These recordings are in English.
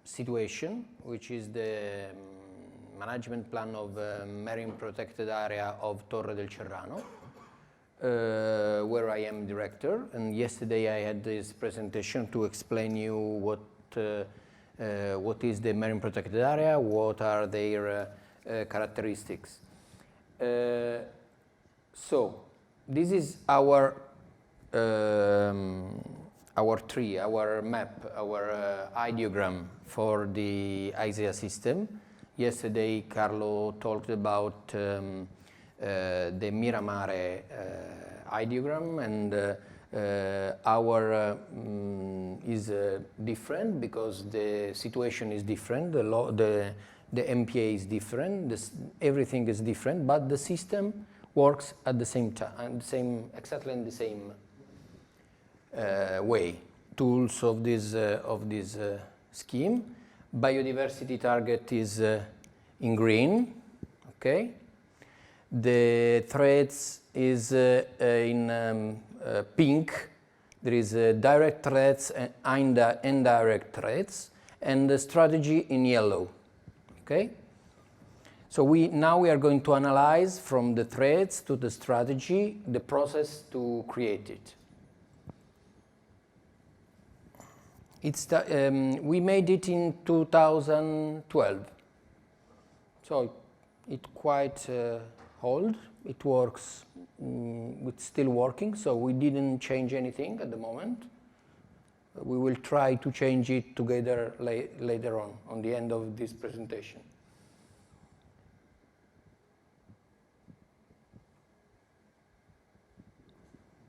situation, which is the management plan of marine protected area of Torre del Cerrano, where I am director. And yesterday I had this presentation to explain you what is the marine protected area, what are their characteristics. So this is our tree, our map, our ideogram for the ISEA system. Yesterday, Carlo talked about the Miramare ideogram, and our is different because the situation is different, the MPA is different, everything is different, but the system works at the same time, exactly in the same way. Tools of this scheme. Biodiversity target is in green, okay. The threads is in pink. There is direct threads and indirect threads, and the strategy in yellow, okay. So now we are going to analyze from the threads to the strategy the process to create it. We made it in 2012, so it's quite old. It works, it's still working, so we didn't change anything at the moment. We will try to change it together later on the end of this presentation.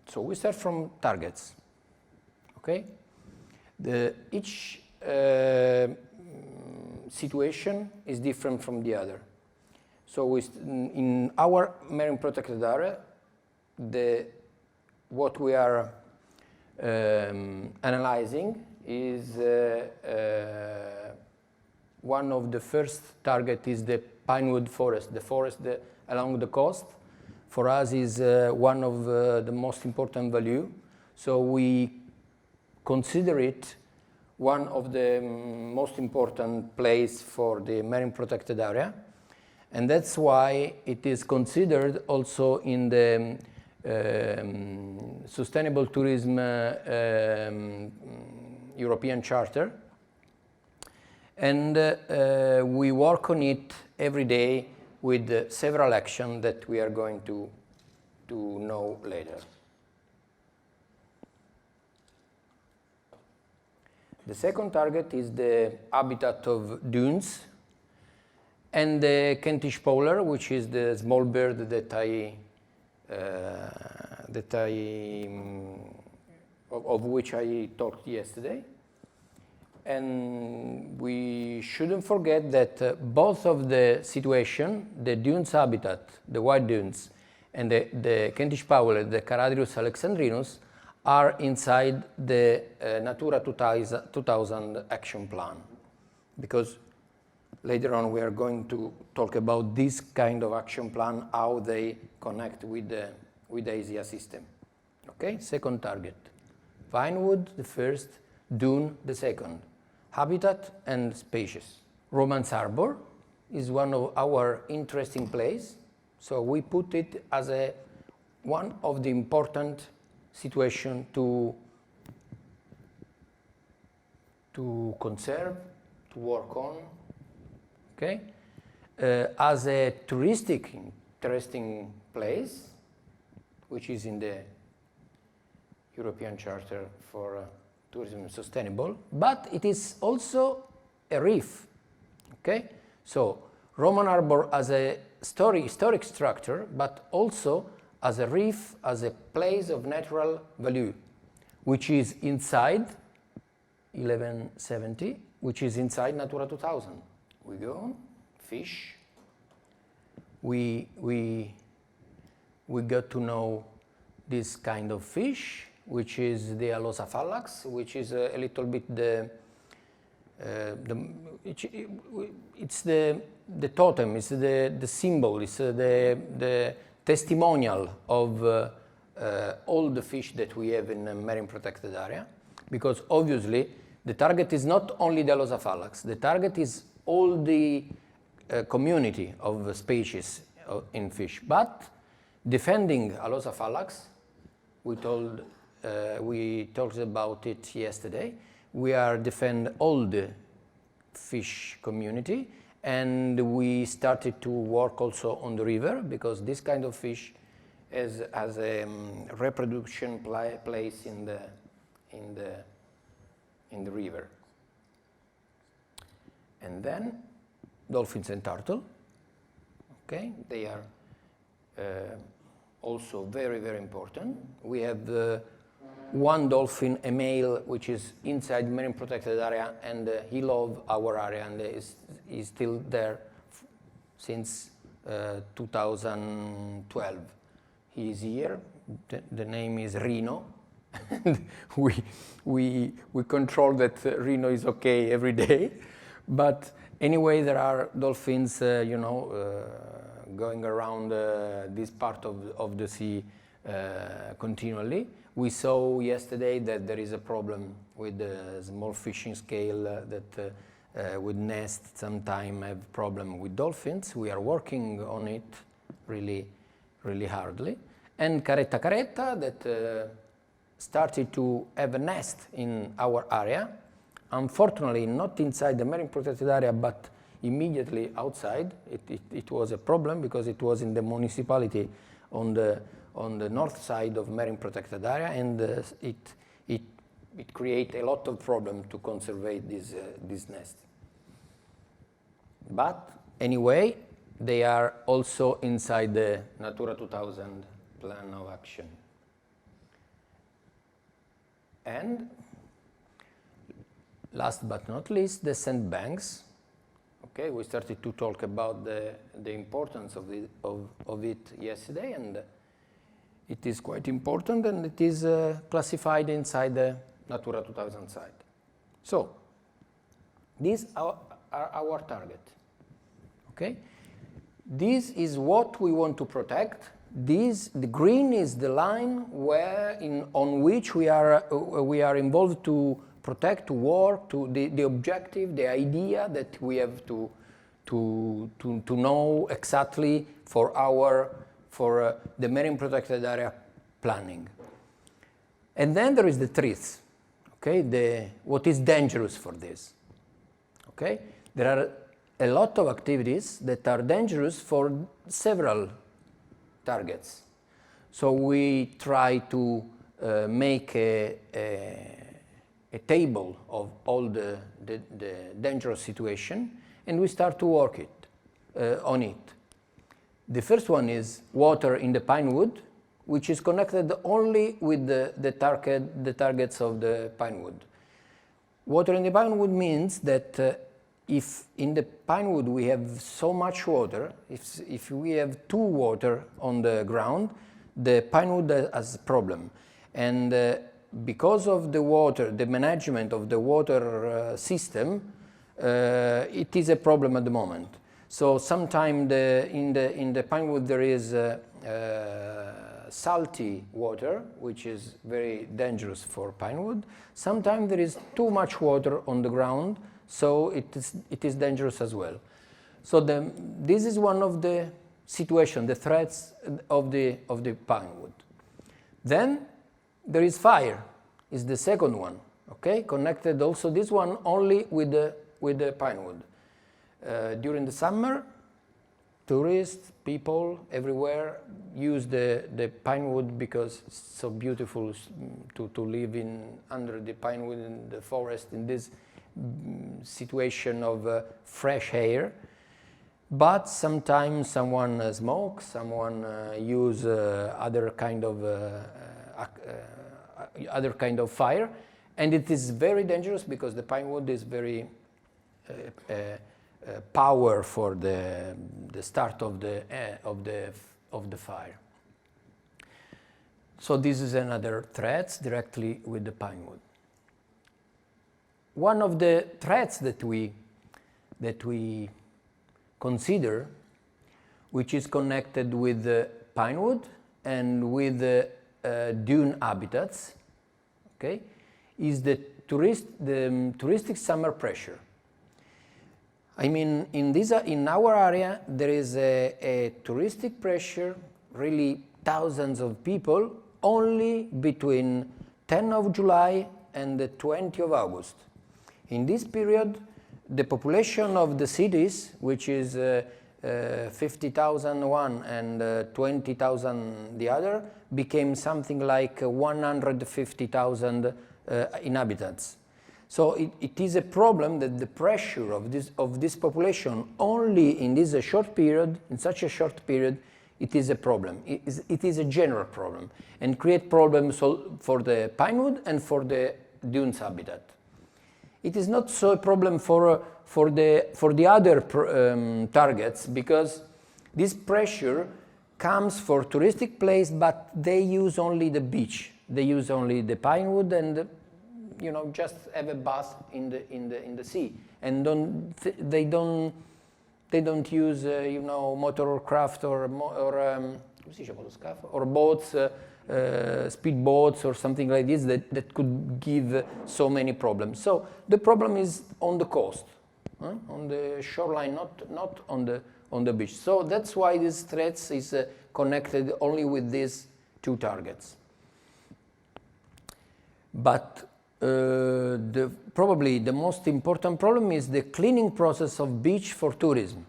So we start from targets, okay? Each situation is different from the other. So in our marine protected area, what we are analyzing is one of the first target is the pinewood forest. The forest along the coast for us is one of the most important value. So we consider it one of the most important place for the marine protected area, and that's why it is considered also in the Sustainable Tourism European Charter, and we work on it every day with several actions that we are going to know later. The second target is the habitat of dunes and the Kentish Powler, which is the small bird of which I talked yesterday. And we shouldn't forget that both of the situation, the dunes habitat, the white dunes, and the Kentish Powler, the Caradrius alexandrinus, are inside the Natura 2000 action plan, because later on we are going to talk about this kind of action plan, how they connect with the ISEA system. Okay, second target. Vinewood, the first, dune, the second. Habitat and species. Romance Harbor is one of our interesting places, so we put it as one of the important situation to conserve, to work on, okay? As a touristic interesting place, which is in the European Charter for Tourism Sustainable, but it is also a reef, okay? So Roman Harbor as a historic structure, but also as a reef, as a place of natural value, which is inside 1170, which is inside Natura 2000. We go, fish, we got to know this kind of fish, which is the Alosaphallax, which is a little bit it's the totem, it's the symbol, it's the testimonial of all the fish that we have in a marine protected area, because obviously The target is not only the Alosaphallax, the target is all the community of species in fish. But defending Alosaphallax, we talked about it yesterday, we are defend all the fish community, and we started to work also on the river, because this kind of fish has a reproduction place in the river. And then dolphins and turtle, okay, they are also very, very important. We have one dolphin, a male, which is inside marine protected area, and he loves our area, and is still there since 2012. He is here. The name is Reno. we control that Reno is okay every day, but anyway, there are dolphins, going around this part of the sea continually. We saw yesterday that there is a problem with the small fishing scale that with nest sometimes have problem with dolphins. We are working on it really, really hardly. And caretta that started to have a nest in our area. Unfortunately, not inside the marine protected area, but immediately outside. It was a problem because it was in the municipality on the north side of marine protected area, and it creates a lot of problem to conserve this nest. But anyway, they are also inside the Natura 2000 plan of action. And last but not least, the sandbanks. Okay, we started to talk about the importance of it yesterday, and it is quite important, and it is classified inside the Natura 2000 site. So these are our target. Okay, this is what we want to protect. The green is the line on which we are involved to protect, to work, to the objective, the idea that we have to know exactly for the marine protected area planning. And then there is the trees. Okay, what is dangerous for this? Okay, there are a lot of activities that are dangerous for several targets. So we try to make a table of all the dangerous situation, and we start to work on it. The first one is water in the pine wood, which is connected only with the targets of the pine wood. Water in the pine wood means that if in the pine wood we have so much water, if we have too water on the ground, the pine wood has a problem. And because of the water, the management of the water system, it is a problem at the moment. So sometimes in the pine wood there is salty water, which is very dangerous for pine wood. Sometimes there is too much water on the ground, so it is dangerous as well. So this is one of the situations, the threats of the pine wood. Then there is fire, is the second one. Okay, connected also this one only with the pine wood. During the summer, tourists, people everywhere use the pine wood because it's so beautiful to live under the pine wood in the forest in this situation of fresh air. But sometimes someone smokes, someone use other kind of fire, and it is very dangerous because the pine wood is very power for the start of the fire. So this is another threat directly with the pine wood. One of the threats that we consider, which is connected with the pine wood and with the dune habitats, okay, is the touristic summer pressure. I mean, in our area, there is a touristic pressure, really thousands of people, only between 10 of July and the 20 of August. In this period, the population of the cities, which is 50,000 one and 20,000 the other, became something like 150,000 inhabitants. So it is a problem that the pressure of this population only in this short period, in such a short period, it is a problem. It is a general problem and create problems for the pinewood and for the dunes habitat. It is not so a problem for the other targets, because this pressure comes for touristic place, but they use only the beach. They use only the pinewood and just have a bath in the sea, and they don't use motorcraft or boats, speed boats or something like this that could give so many problems. So the problem is on the coast, on the shoreline, not on the beach. So that's why this threat is connected only with these two targets. But probably the most important problem is the cleaning process of beach for tourism.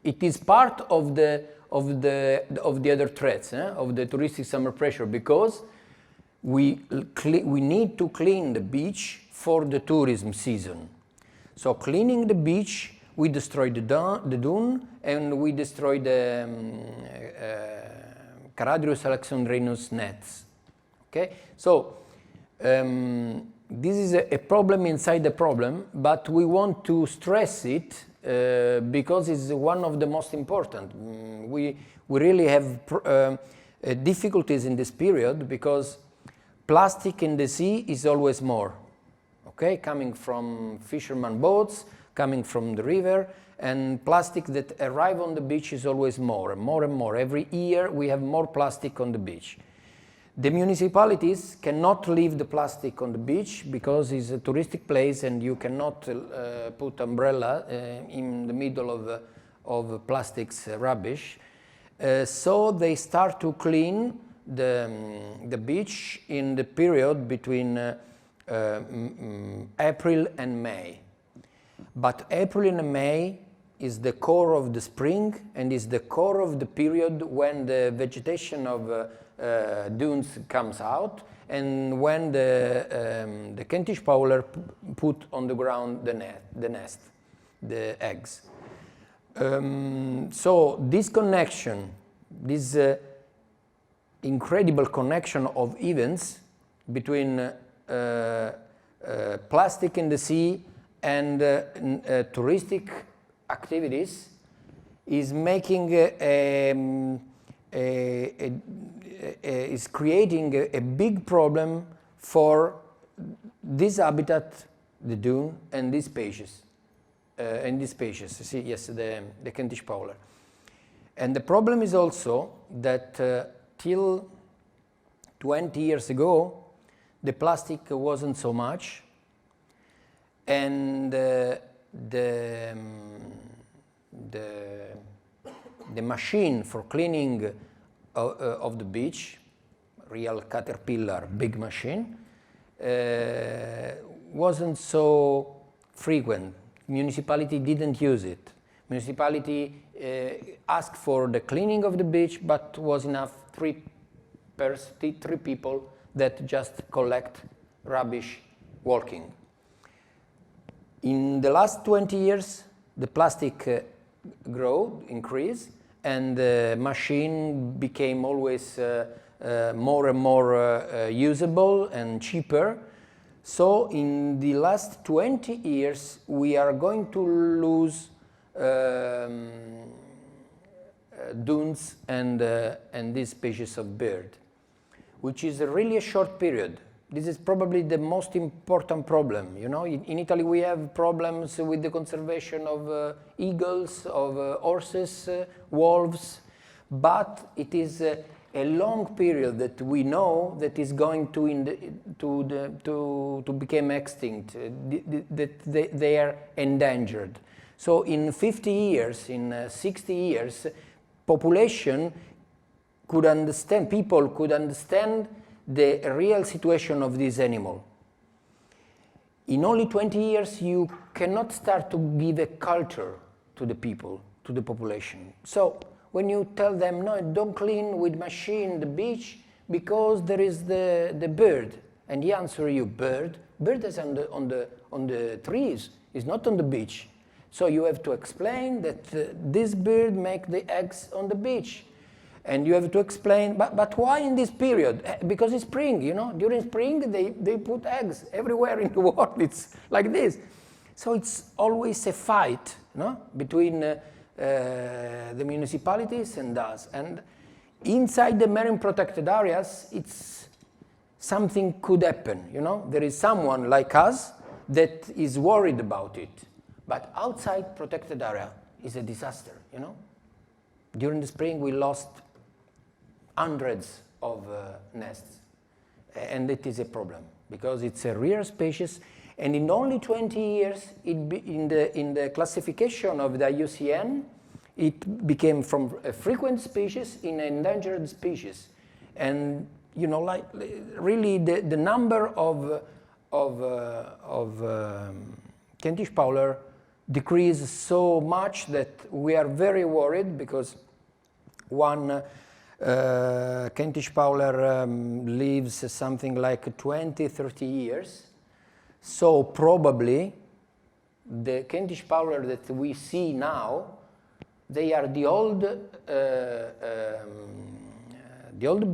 It is part of the other threats, of the touristic summer pressure, because we need to clean the beach for the tourism season. So cleaning the beach, we destroy the dune and we destroy the Caradrius alexandrinus nets. Okay, so this is a problem inside the problem, but we want to stress it because it's one of the most important. We really have difficulties in this period because plastic in the sea is always more. Okay, coming from fisherman boats, coming from the river, and plastic that arrive on the beach is always more and more and more. Every year we have more plastic on the beach. The municipalities cannot leave the plastic on the beach because it's a touristic place and you cannot put umbrella in the middle of plastics rubbish. So they start to clean the beach in the period between April and May. But April and May is the core of the spring and is the core of the period when the vegetation of dunes comes out and when the Kentish Fowler put on the ground the nest, the eggs. So this connection, this incredible connection of events between plastic in the sea and touristic activities is making is creating a big problem for this habitat, the dune, and these species. See, yes, the Kentish Fowler. And the problem is also that till 20 years ago, the plastic wasn't so much, and the machine for cleaning of the beach, real Caterpillar big machine, wasn't so frequent. Municipality didn't use it. Municipality asked for the cleaning of the beach, but was enough three people that just collect rubbish walking. In the last 20 years, the plastic increased, and the machine became always more and more usable and cheaper. So in the last 20 years, we are going to lose dunes and this species of bird, which is really a short period. This is probably the most important problem. You know, in Italy we have problems with the conservation of eagles, of horses, wolves, but it is a a long period that we know that is going to become extinct, that they are endangered. So in 50 years, in 60 years, population could understand, people could understand the real situation of this animal. In only 20 years, you cannot start to give a culture to the people, to the population. So when you tell them, no, don't clean with machine the beach because there is the bird, and he answer you, bird is on the trees, it's not on the beach. So you have to explain that this bird make the eggs on the beach. And you have to explain, but why in this period? Because it's spring, you know. During spring, they put eggs everywhere in the world. It's like this. So it's always a fight, no, between the municipalities and us. And inside the marine protected areas, it's something could happen, you know. There is someone like us that is worried about it. But outside protected area is a disaster, you know. During the spring, we lost hundreds of nests, and it is a problem because it's a rare species, and in only 20 years in the classification of the IUCN it became from a frequent species in an endangered species. And you know, like really the number of Kentish Powler decreased so much that we are very worried, because one Kentish Powler lives something like 20-30 years. So probably the Kentish Powler that we see now, they are the old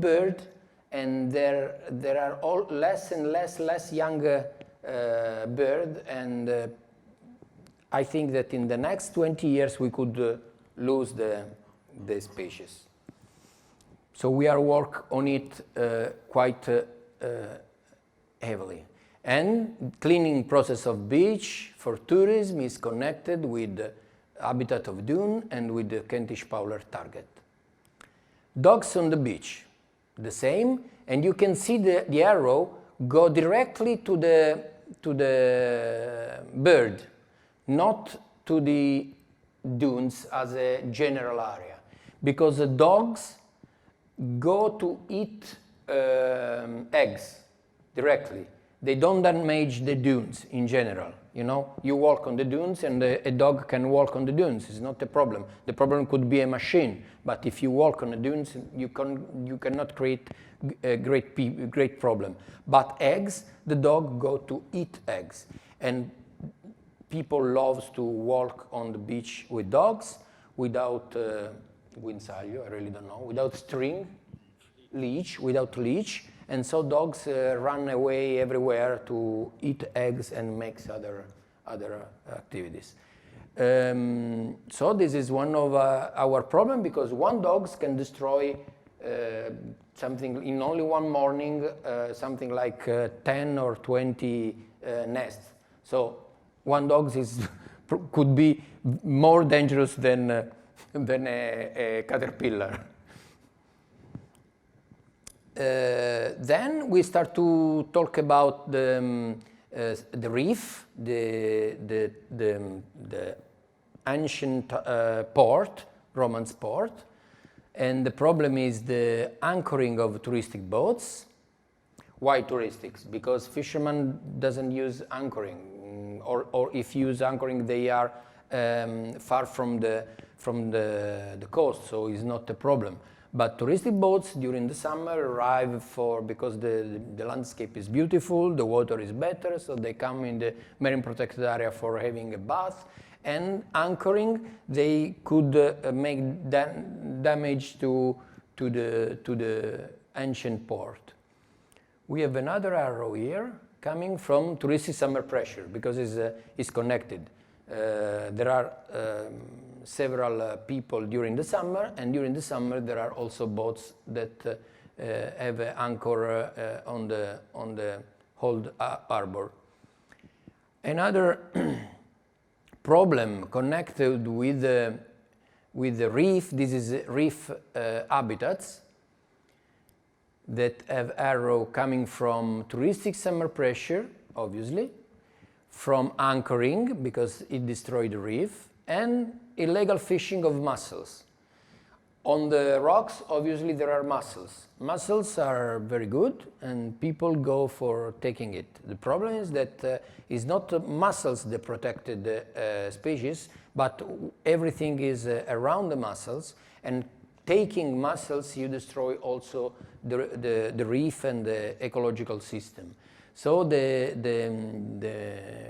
bird, and there are all less and less young bird, and I think that in the next 20 years we could lose the species. So we are work on it quite heavily. And cleaning process of beach for tourism is connected with the habitat of dune and with the Kentish Powler target. Dogs on the beach, the same, and you can see the arrow go directly to the bird, not to the dunes as a general area, because the dogs go to eat eggs directly. They don't damage the dunes in general. You know, you walk on the dunes and a dog can walk on the dunes. It's not a problem. The problem could be a machine, but if you walk on the dunes, you cannot create a great problem. But eggs, the dog go to eat eggs, and people love to walk on the beach with dogs without guinzaglio, I really don't know, without string, without leash, and so dogs run away everywhere to eat eggs and makes other activities. So this is one of our problem, because one dog can destroy something in only one morning, something like 10 or 20 nests. So one dog could be more dangerous than a caterpillar. Then we start to talk about the reef, the ancient port, Romance port, and the problem is the anchoring of touristic boats. Why touristics? Because fishermen doesn't use anchoring, or if use anchoring, they are far from the coast, so it's not a problem. But touristic boats during the summer arrive because the landscape is beautiful, the water is better, so they come in the marine protected area for having a bath. And anchoring, they could make damage to the ancient port. We have another arrow here coming from touristic summer pressure, because it's connected. There are several people during the summer, and during the summer there are also boats that have an anchor on the old harbor. Another problem connected with the reef, this is reef habitats, that have arrow coming from touristic summer pressure, obviously, from anchoring because it destroyed the reef, and illegal fishing of mussels. On the rocks, obviously, there are mussels. Mussels are very good, and people go for taking it. The problem is that it's not mussels the protected species, but everything is around the mussels, and taking mussels, you destroy also the reef and the ecological system. So the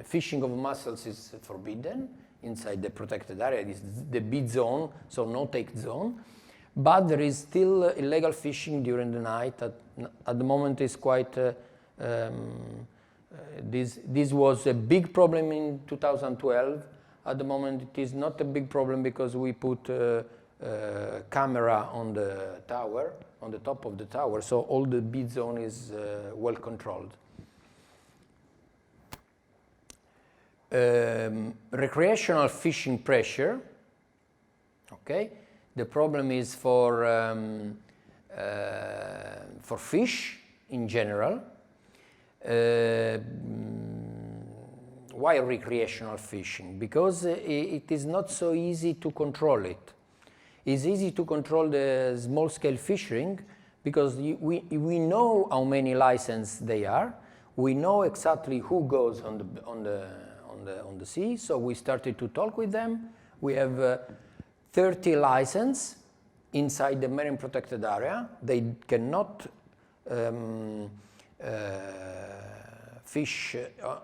fishing of mussels is forbidden inside the protected area. It is the bid zone, so no take zone. But there is still illegal fishing during the night. At the moment, it's quite. This was a big problem in 2012. At the moment, it is not a big problem because we put a camera on the tower, on the top of the tower, so all the bid zone is well controlled. Recreational fishing pressure. Okay. The problem is for fish in general. Why recreational fishing? Because it is not so easy to control it. It's easy to control the small-scale fishing because we know how many licenses they are. We know exactly who goes on the sea. So we started to talk with them. We have 30 licenses inside the marine protected area. They cannot fish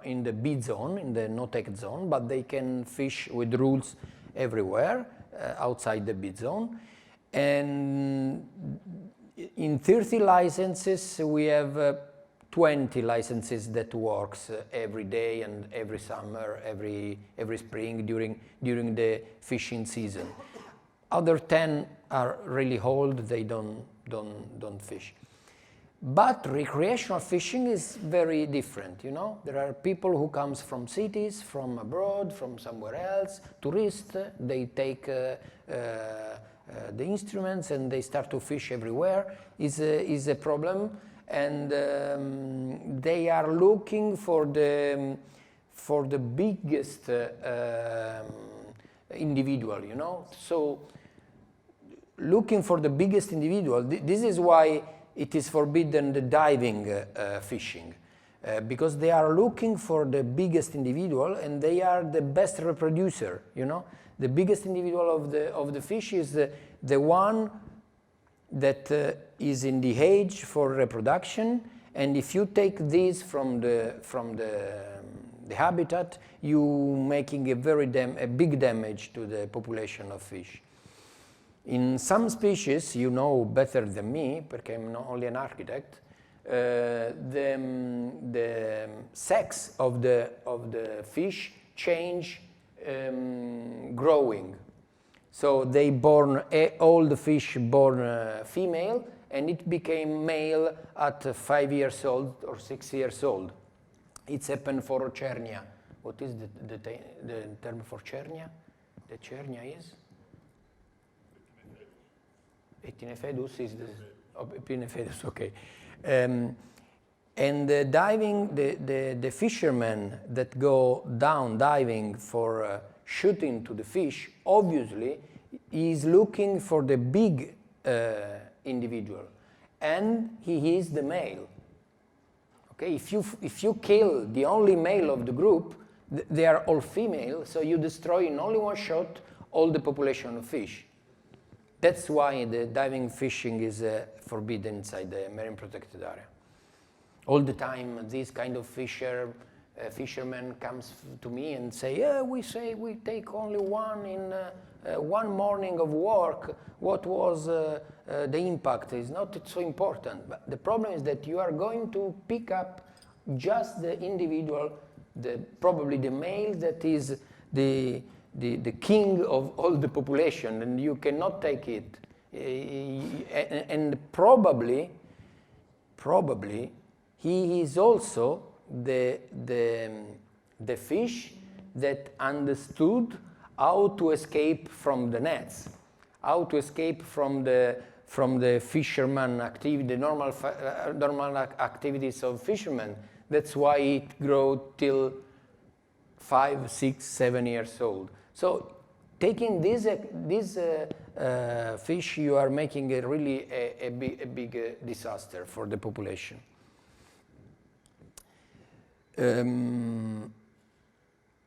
in the bid zone, in the no-take zone, but they can fish with rules everywhere outside the bid zone. And in 30 licenses, we have 20 licenses that works every day and every summer, every spring during the fishing season. Other 10 are really old, they don't fish. But recreational fishing is very different, you know. There are people who comes from cities, from abroad, from somewhere else, tourists, they take the instruments and they start to fish everywhere. Is a problem, and they are looking for the biggest individual, you know. So looking for the biggest individual, this is why it is forbidden the diving fishing, because they are looking for the biggest individual and they are the best reproducer, you know. The biggest individual of the fish is the one that is in the age for reproduction, and if you take this from the habitat, you making a big damage to the population of fish. In some species, you know better than me, because I'm not only an architect, the sex of the fish change growing. So they born, all the fish born female, and it became male at 5 years old or 6 years old. It's happened for Cernia. What is the term for Cernia? The Cernia is? Epinephelus is the Epinephelus, okay. And the diving, the fishermen that go down diving for shooting to the fish, obviously, is looking for the big individual, and he is the male. Okay, if you kill the only male of the group, they are all female, so you destroy in only one shot all the population of fish. That's why the diving fishing is forbidden inside the marine protected area. All the time, this kind of fisherman comes to me and say, yeah, we take only one in one morning of work. What was the impact? It's not so important. But the problem is that you are going to pick up just the individual, probably the male that is the king of all the population, and you cannot take it. And probably he is also the fish that understood how to escape from the nets, how to escape from the from the fisherman activity, the normal activities of fishermen. That's why it grows till 5, 6, 7 years old. So taking this fish, you are making a really a big disaster for the population.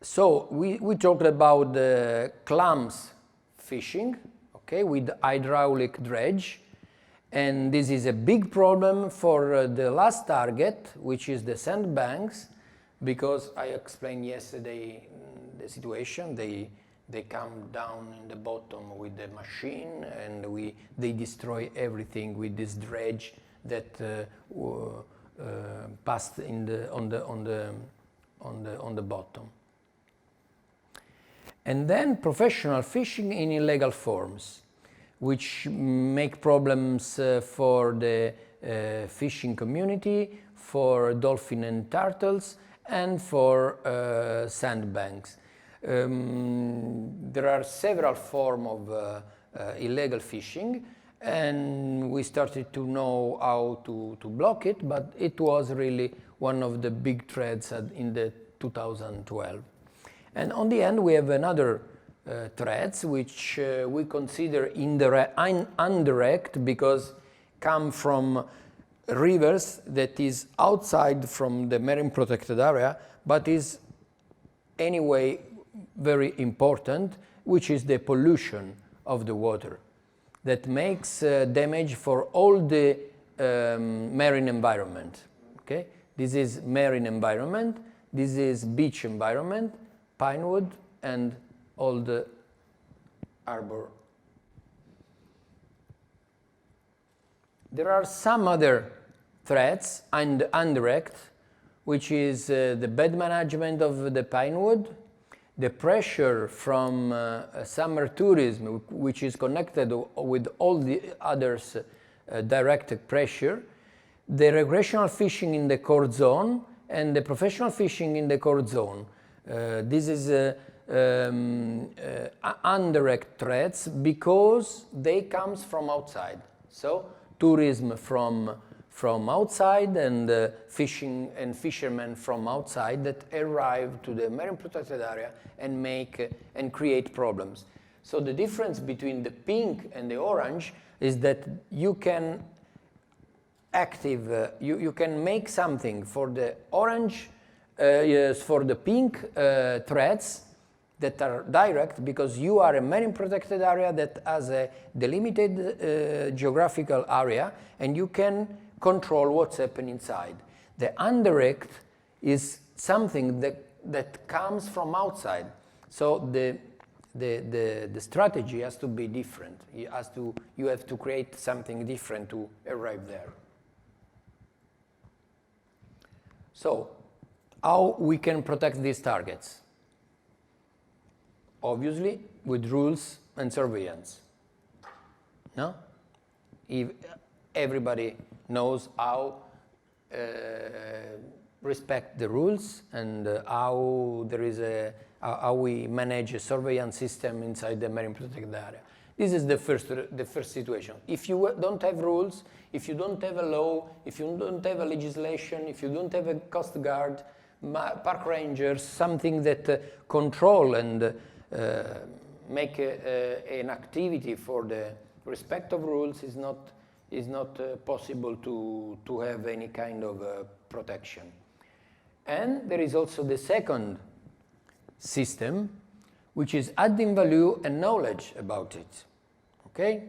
So we talked about the clams fishing, okay, with hydraulic dredge, and this is a big problem for the last target, which is the sandbanks, because I explained yesterday the situation. They come down in the bottom with the machine, and they destroy everything with this dredge that passed on the bottom. And then professional fishing in illegal forms, which make problems for the fishing community, for dolphin and turtles, and for sandbanks. There are several forms of illegal fishing, and we started to know how to block it, but it was really one of the big threats in the 2012. And on the end, we have another threats which we consider indirect because come from rivers that is outside from the marine protected area, but is anyway very important, which is the pollution of the water that makes damage for all the marine environment. Okay, this is marine environment, this is beach environment, pinewood, and all the harbor. There are some other threats and indirect, which is the bad management of the pinewood, the pressure from summer tourism, which is connected with all the others direct pressure, the recreational fishing in the core zone, and the professional fishing in the core zone. This is indirect threats because they come from outside. So tourism from outside and fishing and fishermen from outside that arrive to the marine protected area and create problems. So the difference between the pink and the orange is that you can you can make something for the orange. Yes, for the pink threats that are direct, because you are a marine protected area that has a delimited geographical area, and you can control what's happening inside. The indirect is something that comes from outside. So the strategy has to be different. You have to create something different to arrive there. So how we can protect these targets? Obviously, with rules and surveillance. No? If everybody knows how respect the rules and how we manage a surveillance system inside the marine protected area. This is the first situation. If you don't have rules, if you don't have a law, if you don't have a legislation, if you don't have a coast guard, park rangers, something that control and make an activity for the respect of rules is not possible to have any kind of protection. And there is also the second system, which is adding value and knowledge about it. Okay?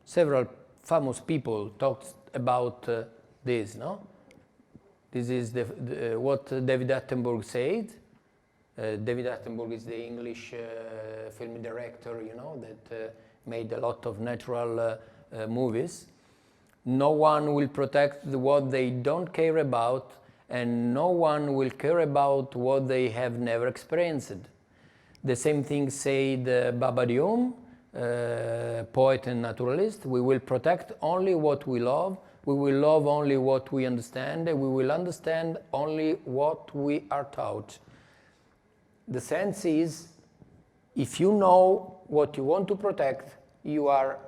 Several famous people talked about this, no? This is what David Attenborough said. David Attenborough is the English film director, you know, that made a lot of natural movies. No one will protect what they don't care about, and no one will care about what they have never experienced. The same thing said Baba Diom, poet and naturalist. We will protect only what we love. We will love only what we understand. And we will understand only what we are taught. The sense is, if you know what you want to protect, you are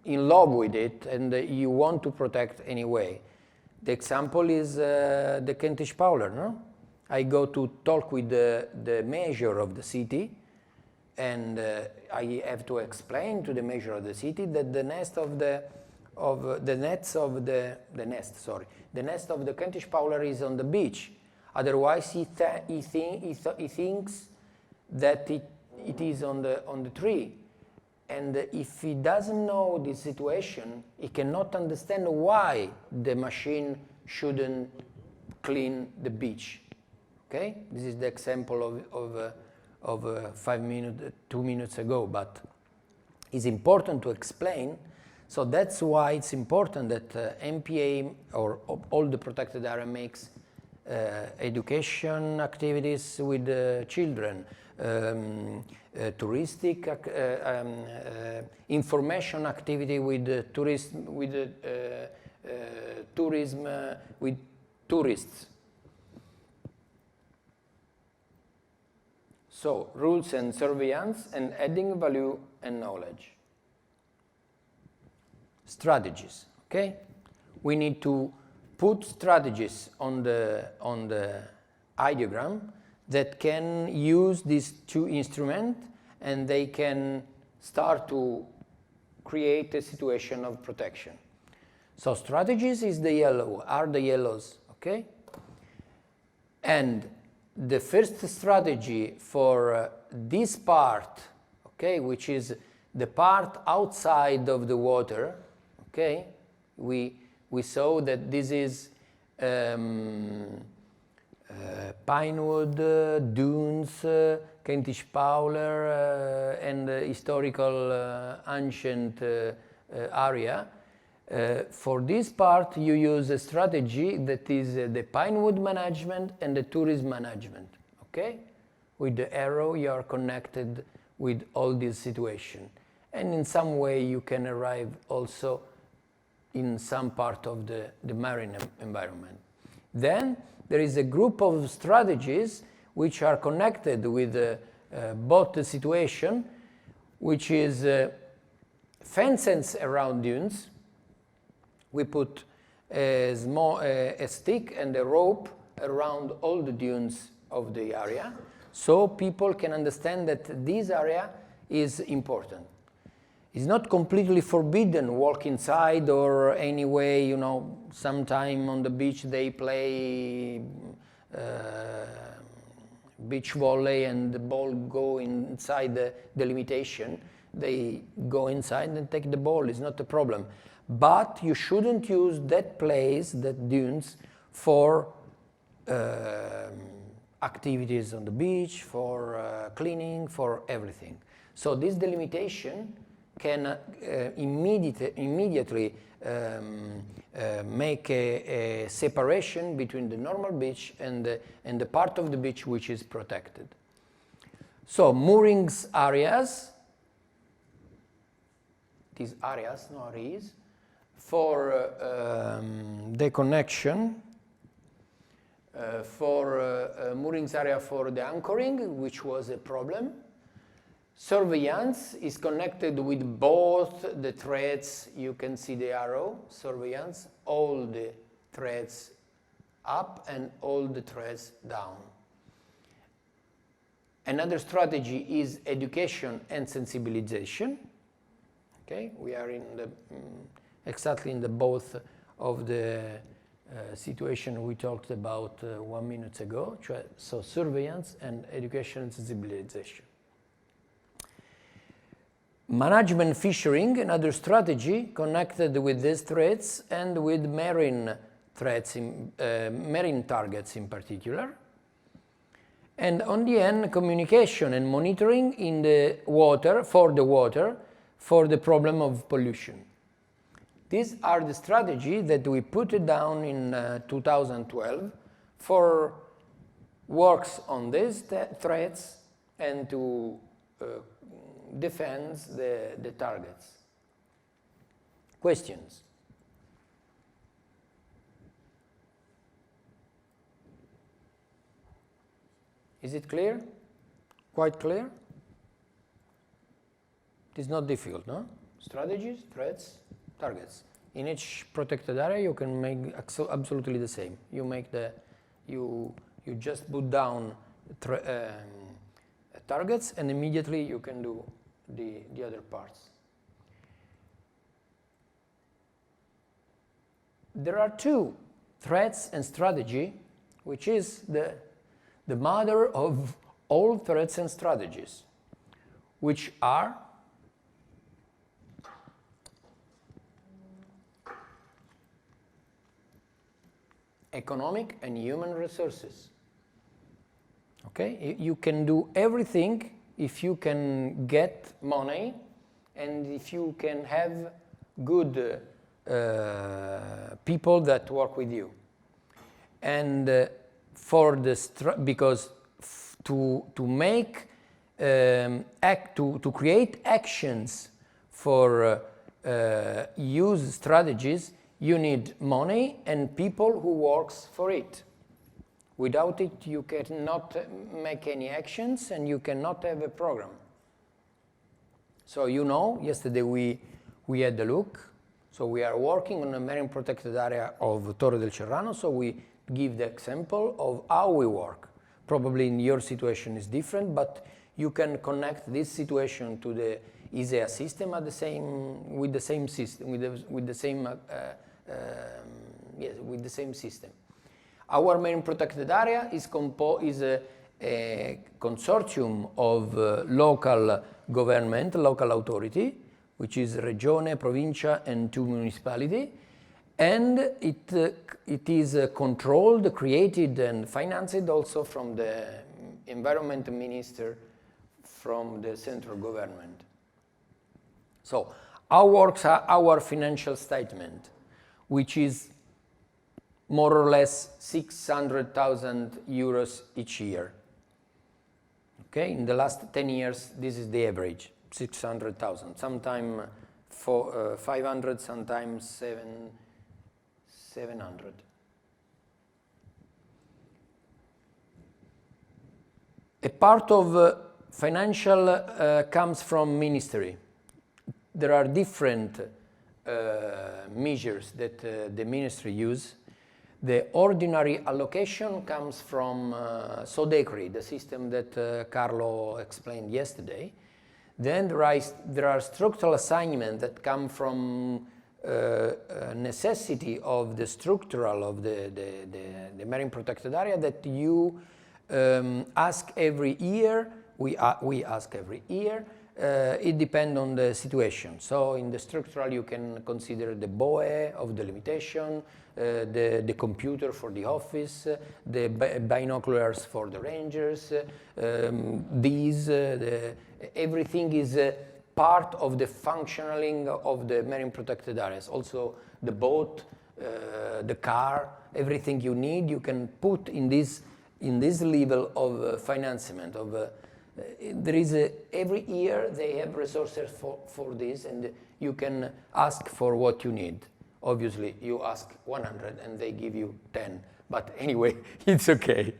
in love with it and you want to protect anyway. The example is the Kentish Powler, no? I go to talk with the mayor of the city, and I have to explain to the mayor of the city that the nest of the Kentish Powler is on the beach. Otherwise, he thinks that it is on the tree. And if he doesn't know the situation, he cannot understand why the machine shouldn't clean the beach. Okay? This is the example of 2 minutes ago, but it's important to explain. So that's why it's important that MPA or all the protected area makes education activities with children, touristic information activity with tourism, with tourists. So rules and surveillance and adding value and knowledge. Strategies. Okay, we need to put strategies on the ideogram that can use these two instruments, and they can start to create a situation of protection. So strategies are the yellows, okay? And the first strategy for this part, okay, which is the part outside of the water, okay, we saw that this is pinewood, dunes, Kentish Powler, and historical ancient area. For this part, you use a strategy that is the pinewood management and the tourism management. Okay, with the arrow, you are connected with all these situations, and in some way, you can arrive also in some part of the marine environment. Then there is a group of strategies which are connected with both the situation, which is fences around dunes. We put a stick and a rope around all the dunes of the area, so people can understand that this area is important. It's not completely forbidden walk inside or anyway, you know, sometime on the beach they play beach volley and the ball go inside the limitation. They go inside and take the ball, it's not a problem. But you shouldn't use that place, that dunes, for activities on the beach, for cleaning, for everything. So this delimitation can immediately make a separation between the normal beach and the part of the beach which is protected. So moorings areas, these areas, for the connection, for moorings area for the anchoring, which was a problem. Surveillance is connected with both the threads. You can see the arrow, surveillance, all the threads up and all the threads down. Another strategy is education and sensibilization. Okay, we are in the exactly in the both of the situation we talked about 1 minute ago. So surveillance and education and sensibilization. Management fishing, another strategy connected with these threats and with marine threats, marine targets in particular. And on the end, communication and monitoring in the water, for the problem of pollution. These are the strategies that we put down in 2012 for works on these threats and to defends the targets. Questions? Is it clear? Quite clear? It is not difficult, no? strategies, threats, targets. In each protected area, you can make absolutely the same. You make you just put down targets, and immediately you can do the other parts. There are two, threats and strategy, which is the mother of all threats and strategies, which are economic and human resources. Okay, you can do everything if you can get money and if you can have good people that work with you. And for the because to make to create actions for use strategies, you need money and people who works for it. Without it, you cannot make any actions and you cannot have a program. So you know, yesterday we had a look. So we are working on a marine protected area of Torre del Cerrano, so we give the example of how we work. Probably in your situation is different, but you can connect this situation to the ISEA system with the same system, with the same system. Our marine protected area is a consortium of local government, local authority, which is Regione, Provincia, and 2 municipalities, and it is controlled, created, and financed also from the environment minister from the central government. So, how works our financial statement, which is more or less 600,000 euros each year. Okay, in the last 10 years, this is the average. 600,000, sometimes 500, sometimes 700. A part of financial comes from ministry. There are different measures that the ministry use. The ordinary allocation comes from Sodecri, the system that Carlo explained yesterday. Then there are structural assignments that come from necessity of the structural of the marine protected area that you ask every year. We ask every year. It depends on the situation. So in the structural you can consider the BOE of the limitation, the computer for the office, the binoculars for the rangers, everything is part of the functioning of the marine protected areas. Also the boat, the car, everything you need, you can put in this level of financement. There is every year they have resources for this, and you can ask for what you need. Obviously, you ask 100 and they give you 10, but anyway, it's okay.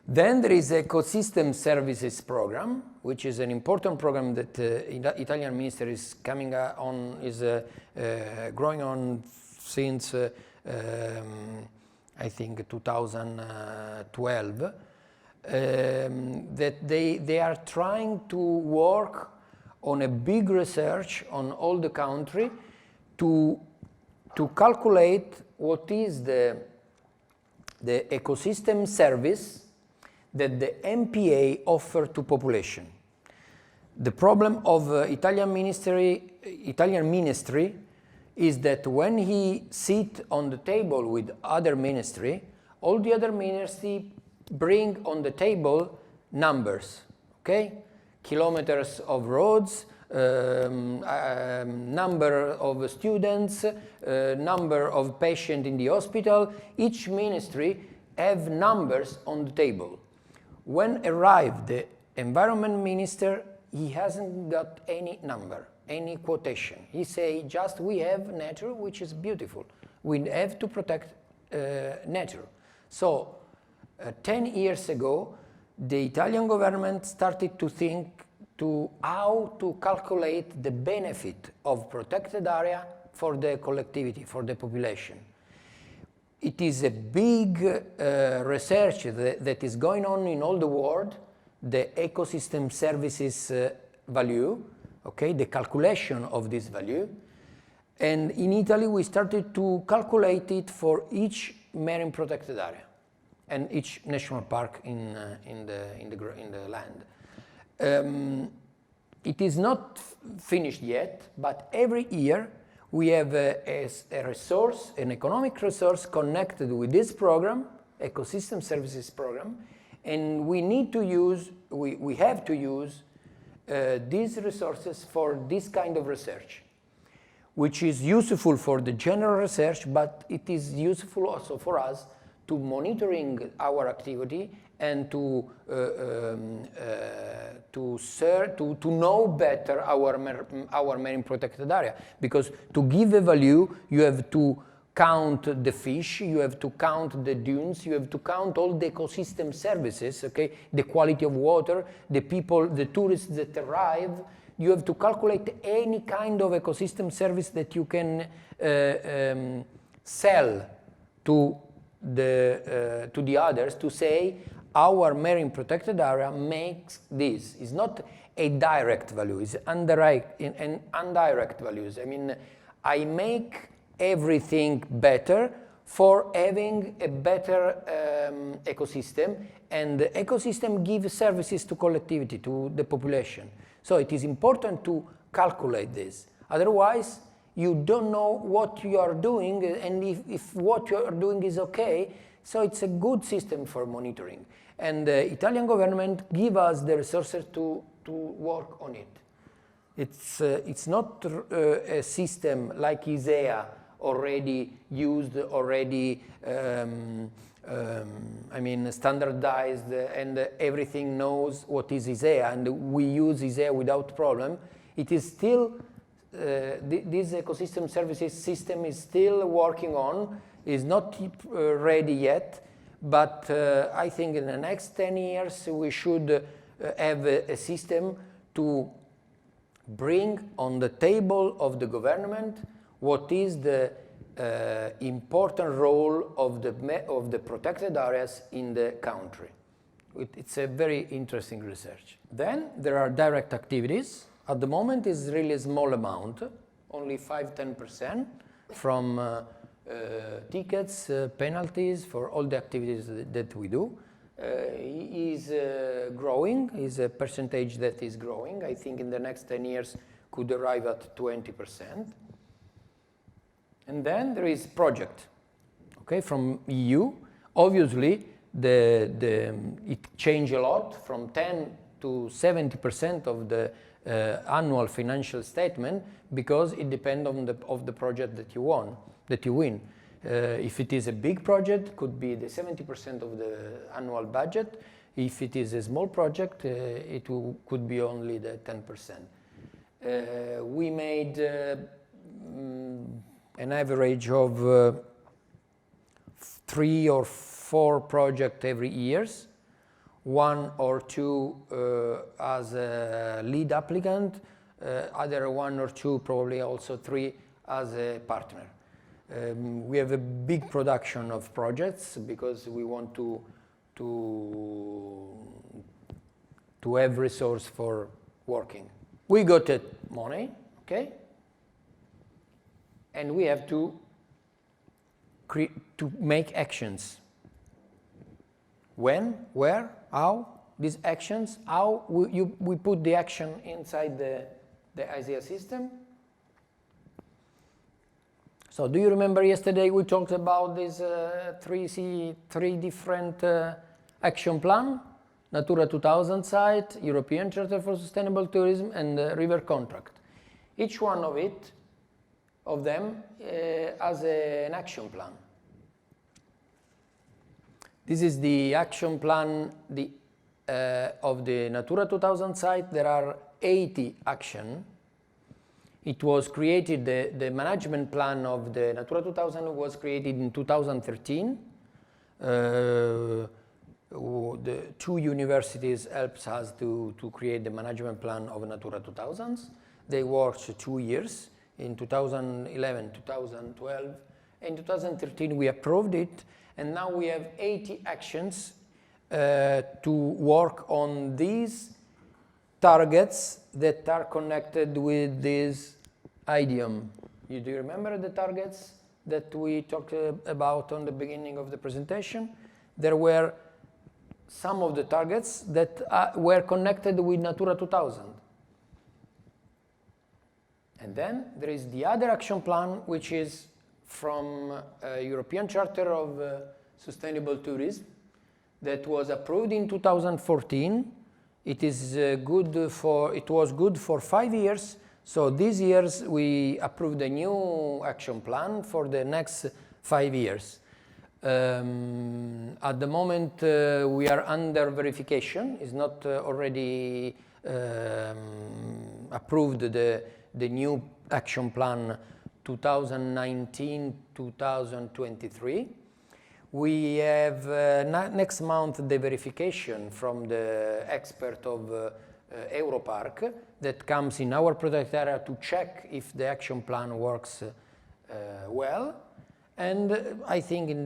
Then there is ecosystem services program, which is an important program that Italian minister is growing on since I think 2012. That they are trying to work on a big research on all the country to calculate what is the ecosystem service that the MPA offer to population. The problem of Italian ministry is that when he sit on the table with other ministry, all the other ministry bring on the table numbers, okay? Kilometers of roads, number of students, number of patients in the hospital. Each ministry have numbers on the table. When arrived the environment minister, he hasn't got any number, any quotation. He say just we have nature which is beautiful. We have to protect nature. So 10 years ago, the Italian government started to think to how to calculate the benefit of protected area for the collectivity, for the population. It is a big research that is going on in all the world, the ecosystem services value, okay, the calculation of this value. And in Italy, we started to calculate it for each marine protected area and each national park in the land. It is not finished yet, but every year we have a resource, an economic resource connected with this program, ecosystem services program, and we need to use, we have to use these resources for this kind of research, which is useful for the general research, but it is useful also for us to monitoring our activity and to know better our marine protected area. Because to give a value, you have to count the fish, you have to count the dunes, you have to count all the ecosystem services, okay? The quality of water, the people, the tourists that arrive. You have to calculate any kind of ecosystem service that you can sell to the others to say our marine protected area makes this. It's not a direct value, it's indirect values. I mean, I make everything better for having a better ecosystem, and the ecosystem gives services to collectivity, to the population. So it is important to calculate this. Otherwise, you don't know what you are doing, and if what you are doing is okay, so it's a good system for monitoring. And the Italian government give us the resources to work on it. It's not a system like ISEA already used, already I mean standardized, and everything knows what is ISEA, and we use ISEA without problem. It is still, this ecosystem services system is still working on, is not ready yet, but I think in the next 10 years we should have a system to bring on the table of the government what is the important role of the protected areas in the country. It's a very interesting research. Then there are direct activities. At the moment it's really a small amount, only 5–10% from tickets, penalties for all the activities that we do. Is growing, is a percentage that is growing. I think in the next 10 years could arrive at 20%. And then there is project, okay, from EU. Obviously, it changed a lot, from 10 to 70% of the annual financial statement, because it depends on the project that you win. If it is a big project, could be the 70% of the annual budget. If it is a small project, could be only the 10%. We made an average of 3 or 4 projects every year, 1 or 2 as a lead applicant, other 1 or 2, probably also 3 as a partner. We have a big production of projects because we want to have resource for working. We got money, okay? And we have to make actions. When, where, how, these actions, how we put the action inside the ISEA system. So do you remember yesterday we talked about this 3 different action plan? Natura 2000 site, European Charter for Sustainable Tourism, and river contract. Each one of them has an action plan. This is the action plan of the Natura 2000 site. There are 80 actions. It was created, the management plan of the Natura 2000 was created in 2013. the two universities helps us to create the management plan of Natura 2000. They worked 2 years, in 2011, 2012. In 2013 we approved it, and now we have 80 actions to work on these targets that are connected with this idiom. Do you remember the targets that we talked about on the beginning of the presentation? There were some of the targets that were connected with Natura 2000. And then there is the other action plan, which is from European Charter of Sustainable Tourism that was approved in 2014. It was good for 5 years. So these years we approved a new action plan for the next 5 years. At the moment we are under verification. It's not already approved the new action plan 2019-2023. We have next month the verification from the expert of Europark that comes in our protected area to check if the action plan works well. And I think on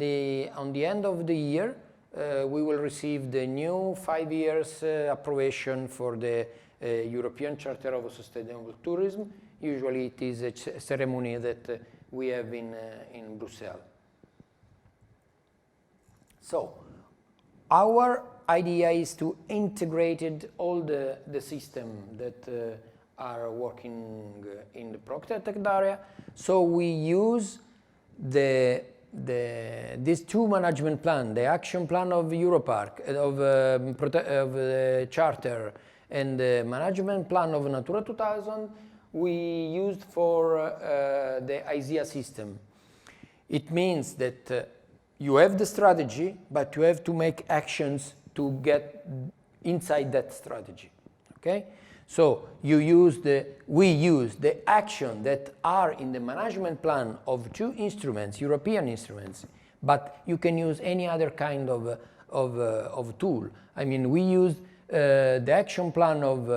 the end of the year we will receive the new 5 years approbation for the European Charter of Sustainable Tourism. Usually it is a ceremony that we have in Brussels. So our idea is to integrate all the system that are working in the protected area. So we use these two management plans, the action plan of Europark, of the Charter, and the management plan of Natura 2000, we used for the ISEA system. It means that you have the strategy, but you have to make actions to get inside that strategy. Okay? So we use the action that are in the management plan of two instruments, European instruments, but you can use any other kind of tool. I mean, we use the action plan of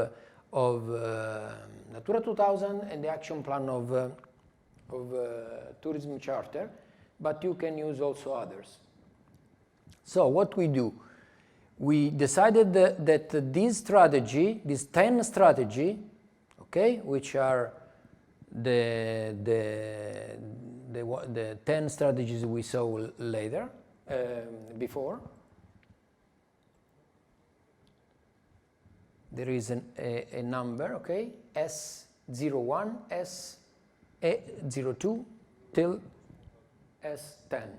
Natura 2000 and the action plan of Tourism Charter, but you can use also others. So what we do, we decided that this strategy, this 10 strategy, okay, which are the 10 strategies we saw later, before. There is a number, okay, S01, S02 till S10.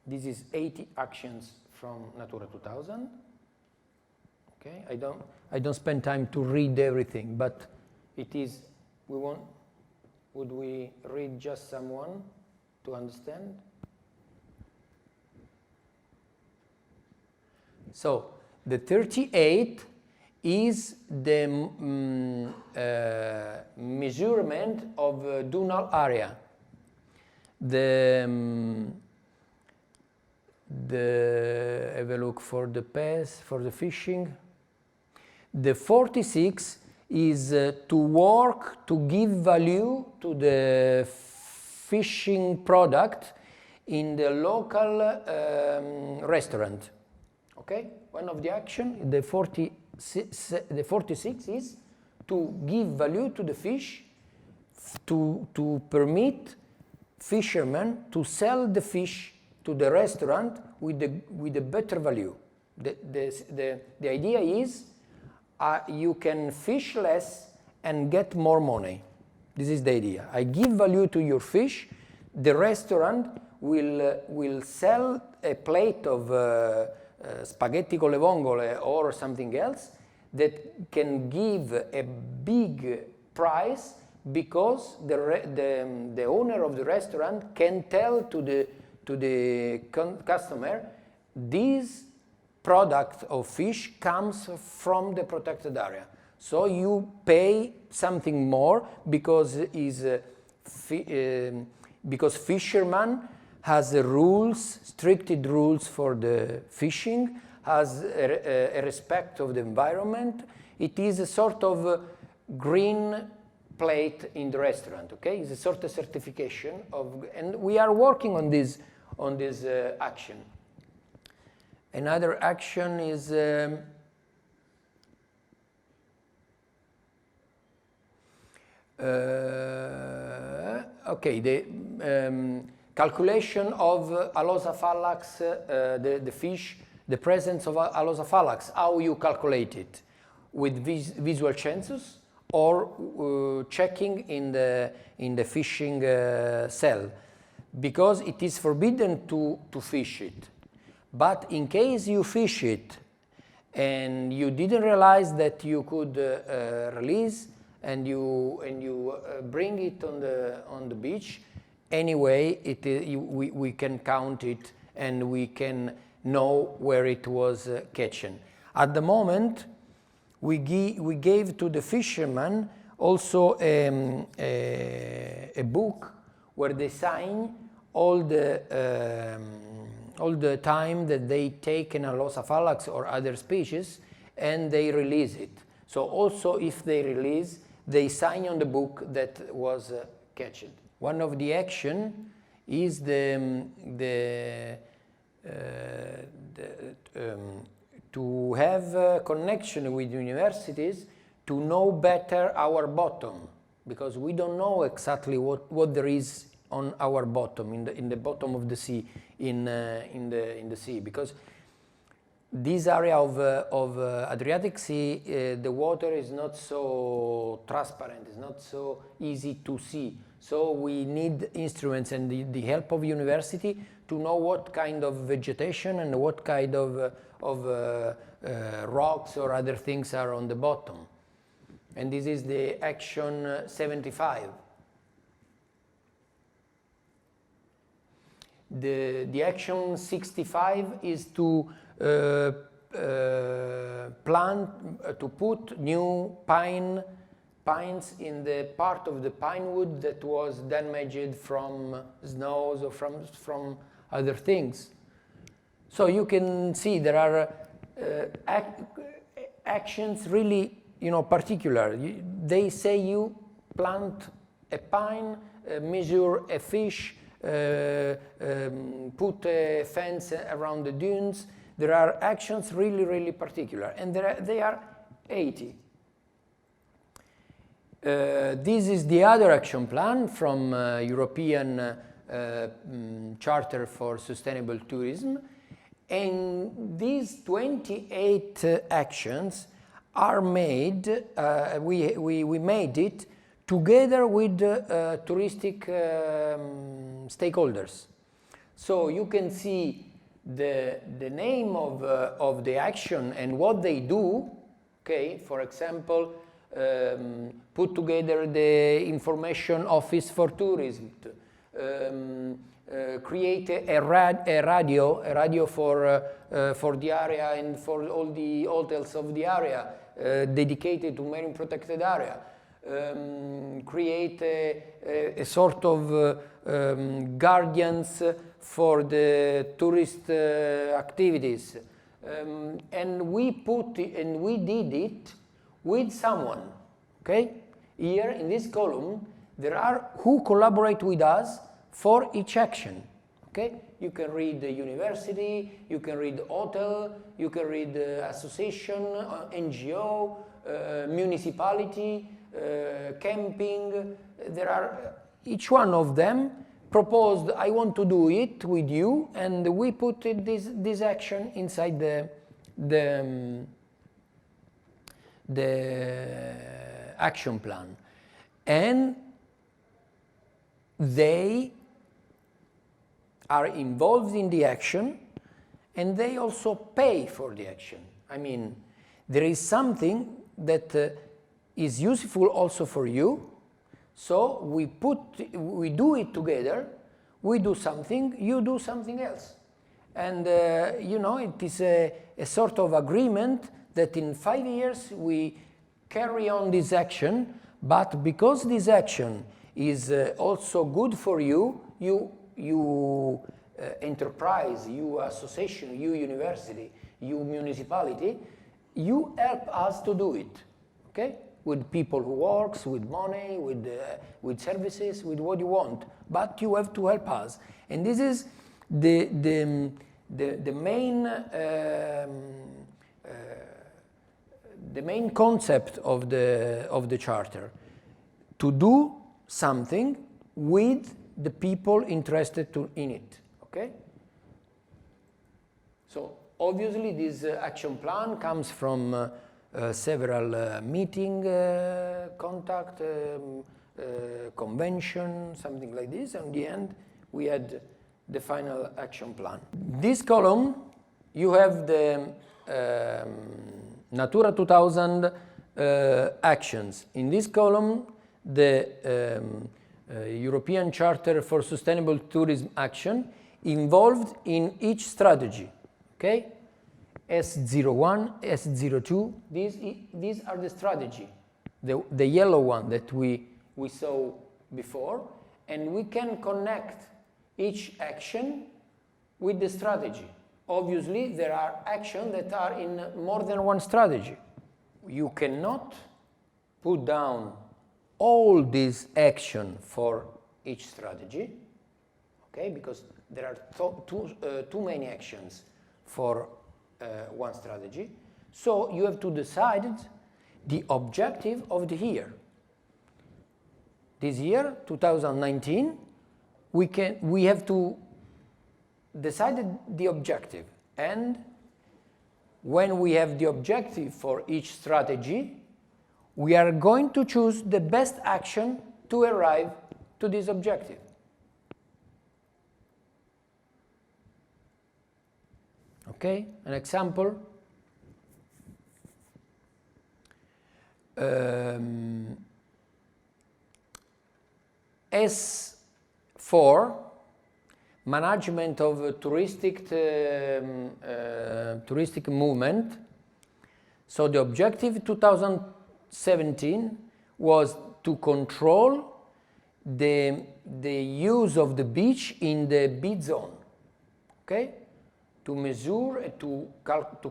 This is 80 actions from Natura 2000. Okay, I don't spend time to read everything, but it is, would we read just someone to understand? So the 38 is the measurement of dunar area. Have a look for the pest, for the fishing. The 46 is to work to give value to the fishing product in the local restaurant. Okay, one of the action, the 46 is to give value to the fish, to permit fishermen to sell the fish to the restaurant with a better value. The idea is you can fish less and get more money. This is the idea. I give value to your fish. The restaurant will sell a plate of spaghetti con le vongole or something else that can give a big price because the owner of the restaurant can tell to the customer, this product of fish comes from the protected area. So you pay something more because fishermen has the rules, stricted rules for the fishing, has a respect of the environment. It is a sort of green plate in the restaurant, okay? It's a sort of certification of, and we are working on this action. Another action is okay, the calculation of Allosaphalax, the fish, the presence of Allosaphalax, how you calculate it, with visual census or checking in the fishing cell, because it is forbidden to fish it. But in case you fish it and you didn't realize that you could release and you bring it on the beach, anyway, we can count it and we can know where it was catching. At the moment, we gave to the fisherman also a book where they sign all the time that they take an Allosaphalax or other species and they release it. So also if they release, they sign on the book that was catched. One of the action is to have a connection with universities to know better our bottom, because we don't know exactly what there is on our bottom, in the bottom of the sea, in the sea, because this area of Adriatic Sea, the water is not so transparent, it's not so easy to see. So we need instruments and the help of university to know what kind of vegetation and what kind of rocks or other things are on the bottom. And this is the action 75. The action 65 is to put new pines in the part of the pine wood that was damaged from snows or from other things. So you can see there are actions really, particular. They say you plant a pine, measure a fish, put a fence around the dunes. There are actions really, really particular, and they are 80. This is the other action plan from European Charter for Sustainable Tourism, and these 28 actions are made, we made it together with touristic stakeholders. So you can see the name of the action and what they do. Okay, for example, put together the information office for tourism, create a radio for the area and for all the hotels of the area dedicated to marine protected area. Create a sort of guardians for the tourist activities, and we did it with someone. Okay, here in this column there are who collaborate with us for each action. Okay, you can read the university, you can read hotel, you can read association, NGO, municipality, camping. There are, each one of them proposed, I want to do it with you, and we put this action inside the action plan, and they are involved in the action, and they also pay for the action. I mean, there is something that is useful also for you, so we do it together. We do something, you do something else, and it is a sort of agreement that in 5 years we carry on this action, but because this action is also good for you, you enterprise, you association, you university, you municipality, you help us to do it, okay? With people who works, with money, with services, with what you want, but you have to help us. And this is the main concept of the charter, to do something with the people interested in it, okay? So obviously this action plan comes from several meeting, contact, convention, something like this. And in the end, we had the final action plan. This column, you have the Natura 2000 actions. In this column, the European Charter for Sustainable Tourism action involved in each strategy, okay? S01, S02, these are the strategy, the yellow one that we saw before, and we can connect each action with the strategy. Obviously, there are actions that are in more than one strategy. You cannot put down all these actions for each strategy, okay, because there are too many actions for one strategy. So you have to decide the objective of the year. This year, 2019, we have to decide the objective. And when we have the objective for each strategy, we are going to choose the best action to arrive to this objective. Okay, an example. S4, management of touristic movement. So the objective 2017 was to control the use of the beach in the bid zone, okay? To measure, to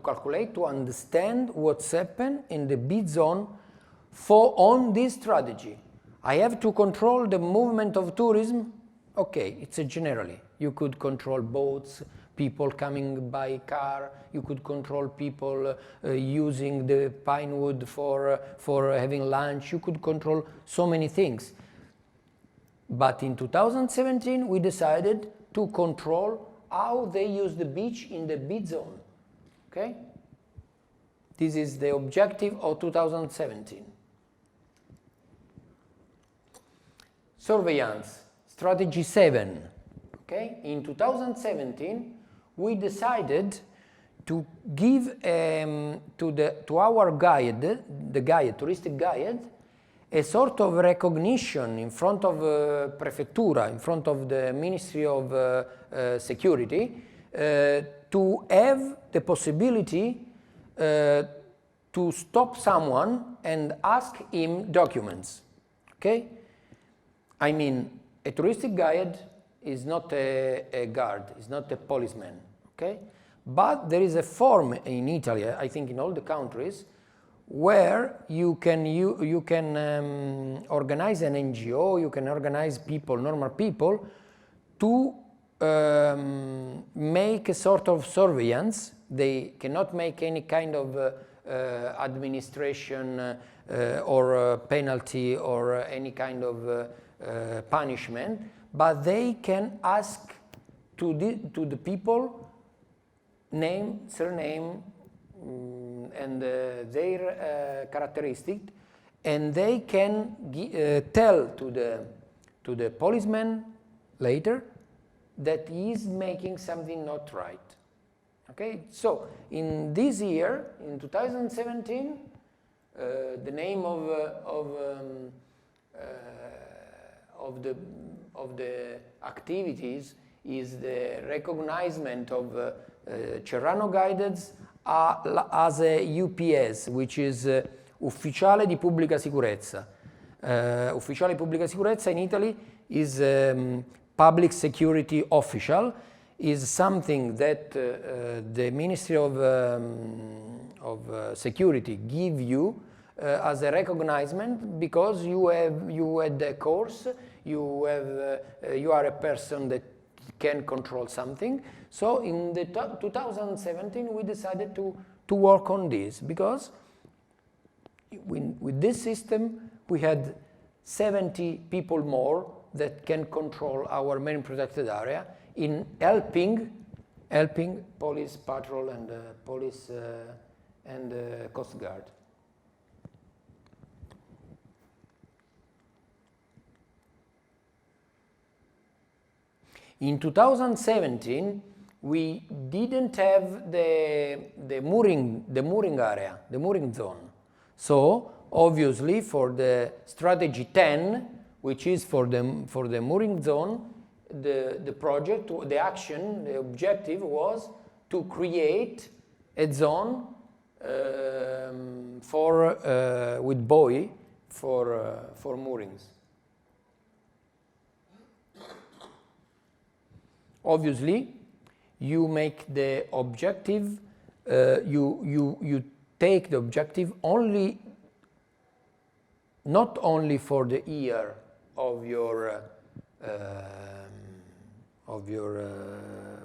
calculate, to understand what's happened in the bid zone on this strategy. I have to control the movement of tourism. Okay, it's a generally. You could control boats, people coming by car. You could control people using the pine wood for having lunch. You could control so many things. But in 2017, we decided to control how they use the beach in the bid zone, okay? This is the objective of 2017. Surveillance, strategy 7, okay? In 2017, we decided to give to our guide, the guide, touristic guide, a sort of recognition in front of Prefettura, in front of the Ministry of Security, to have the possibility to stop someone and ask him documents, okay? I mean, a touristic guide is not a guard, is not a policeman, okay? But there is a form in Italy, I think in all the countries, where you can organize an NGO, you can organize people, normal people, to make a sort of surveillance. They cannot make any kind of administration or penalty or any kind of punishment, but they can ask to the people name, surname, and their characteristic, and they can tell to the policeman later that he is making something not right. Okay, so in this year, in 2017, the name of the activities is the recognition of Cerrano Guides as a UPS, which is Ufficiale di Pubblica Sicurezza. Ufficiale di Pubblica Sicurezza in Italy is public security official is something that the Ministry of Security give you as a recognition because you had a course, you are a person that can control something. So in the 2017 we decided to work on this because with this system we had 70 people more that can control our main protected area in helping police patrol and police and Coast Guard. In 2017, we didn't have the mooring area, the mooring zone. So obviously, for the strategy 10, which is for the mooring zone, the project, the action, the objective was to create a zone with buoy for moorings. Obviously, you make the objective, you take the objective not only for the year of your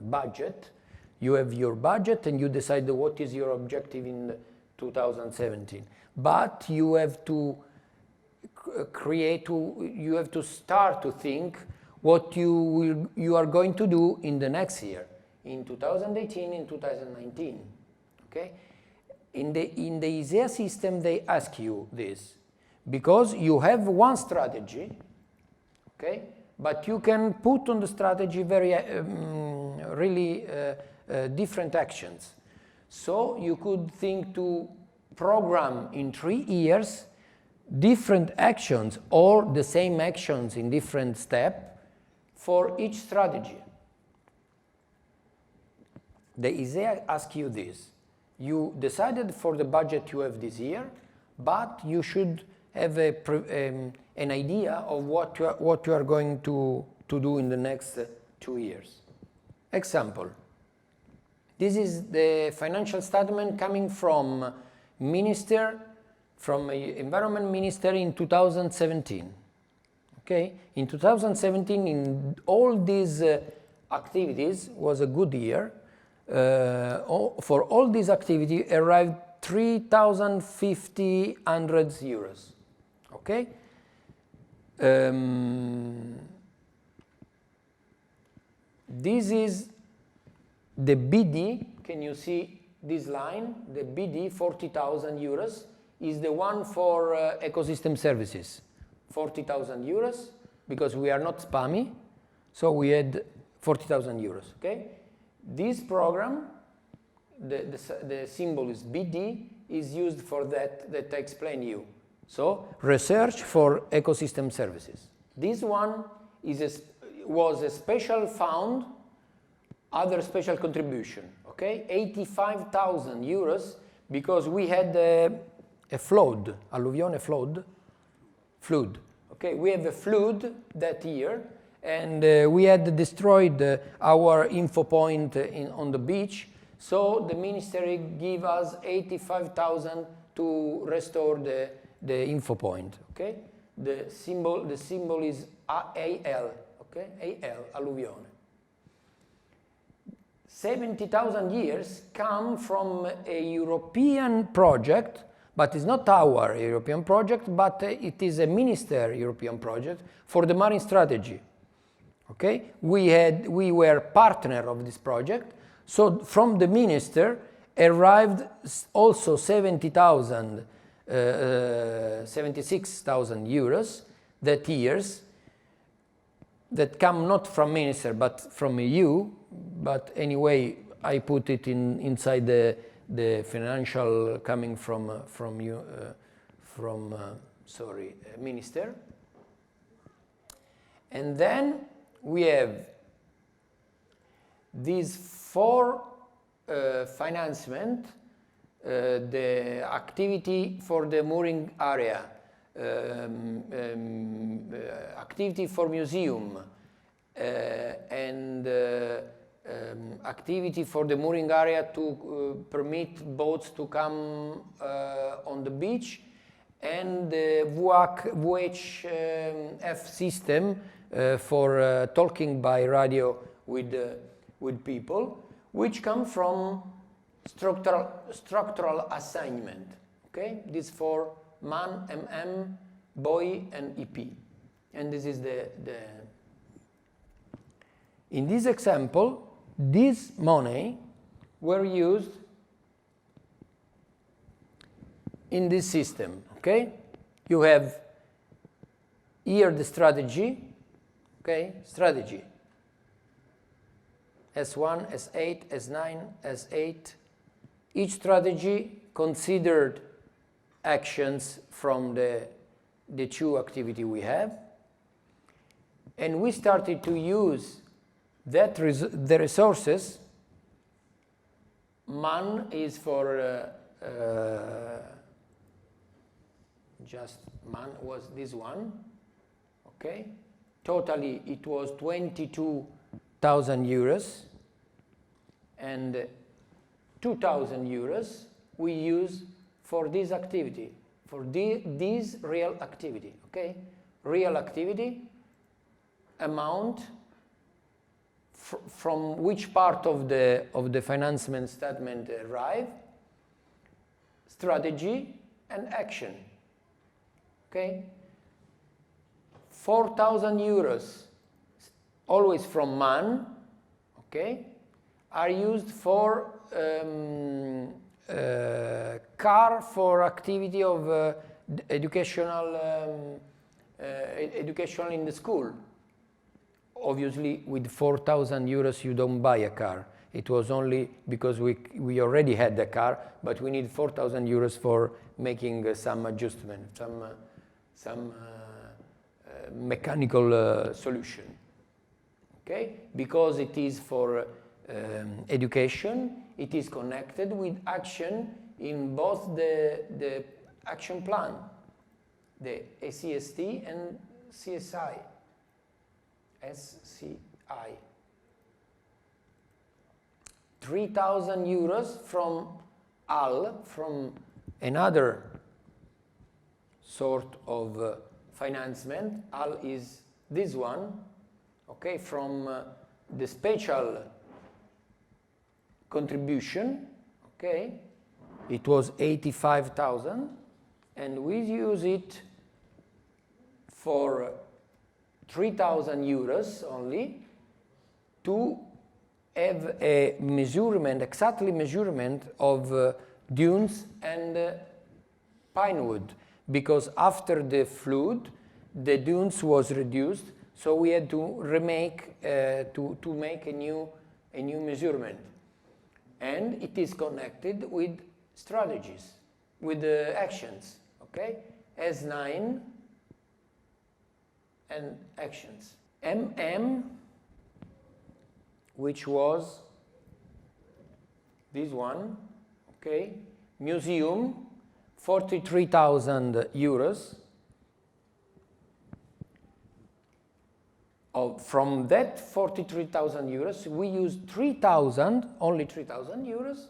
budget. You have your budget and you decide what is your objective in 2017. But you have to you have to start to think what you are going to do in the next year, in 2018, in 2019. Okay? In the ISEA system, they ask you this because you have one strategy, okay? But you can put on the strategy very really different actions. So you could think to program in 3 years different actions or the same actions in different steps for each strategy. The ISEA asks you this. You decided for the budget you have this year, but you should have an idea of what you are going to do in the next 2 years. Example. This is the financial statement coming from Environment Minister in 2017. Okay? In 2017, in all these activities was a good year. For all these activities arrived 3,500 euros. Okay? This is the BD. Can you see this line? The BD 40,000 euros is the one for ecosystem services. 40,000 euros because we are not SPAMI, so we had 40,000 euros. Okay? This program, the symbol is BD, is used for that I explain you. So research for ecosystem services. This one was a special fund, other special contribution. Okay, 85,000 euros because we had a flood, alluvione flood. Okay, we have a flood that year, and we had destroyed our info point on the beach. So the ministry gave us 85,000 to restore the info point. Okay, the symbol is AL. Okay, AL alluvione. 70,000 years come from a European project. But it's not our European project, but it is a minister European project for the marine strategy. Okay, we were partner of this project. So from the minister arrived also 76,000 euros that years that come not from minister but from EU. But anyway, I put it inside the financial coming from minister. And then we have these 4 financement, the activity for the mooring area, activity for museum, and activity for the mooring area to permit boats to come on the beach, and the VHF system for talking by radio with people, which come from structural assignment. Okay, this for MAN, MM, BOI, and EP, and this is the. In this example, this money were used in this system. Okay, you have here the strategy. Okay, strategy. S1, S8, S9, S8. Each strategy considered actions from the two activity we have, and we started to use the resources. MAN is for just MAN was this one. Okay, totally it was 22,000 euros, and 2,000 euros we use for this activity, for this real activity. Okay, real activity amount from which part of the financement statement arrive, strategy and action. Okay, 4,000 euros always from MAN, okay, are used for car for activity of educational in the school. Obviously, with 4,000 euros, you don't buy a car. It was only because we already had the car, but we need 4,000 euros for making some adjustment, some mechanical solution. Okay, because it is for education, it is connected with action in both the action plan, the ACST and SCI. 3,000 euros from AL, from another sort of financement. AL is this one, okay, from the special contribution, okay, it was 85,000, and we use it for 3,000 euros only to have a measurement, exactly measurement of dunes and pinewood, because after the flood, the dunes was reduced, so we had to remake, to make a new measurement, and it is connected with strategies, with actions, okay, S9 and actions. MM, which was this one, okay, museum, 43,000 euros. From that 43,000 euros, we used 3,000, only 3,000 euros,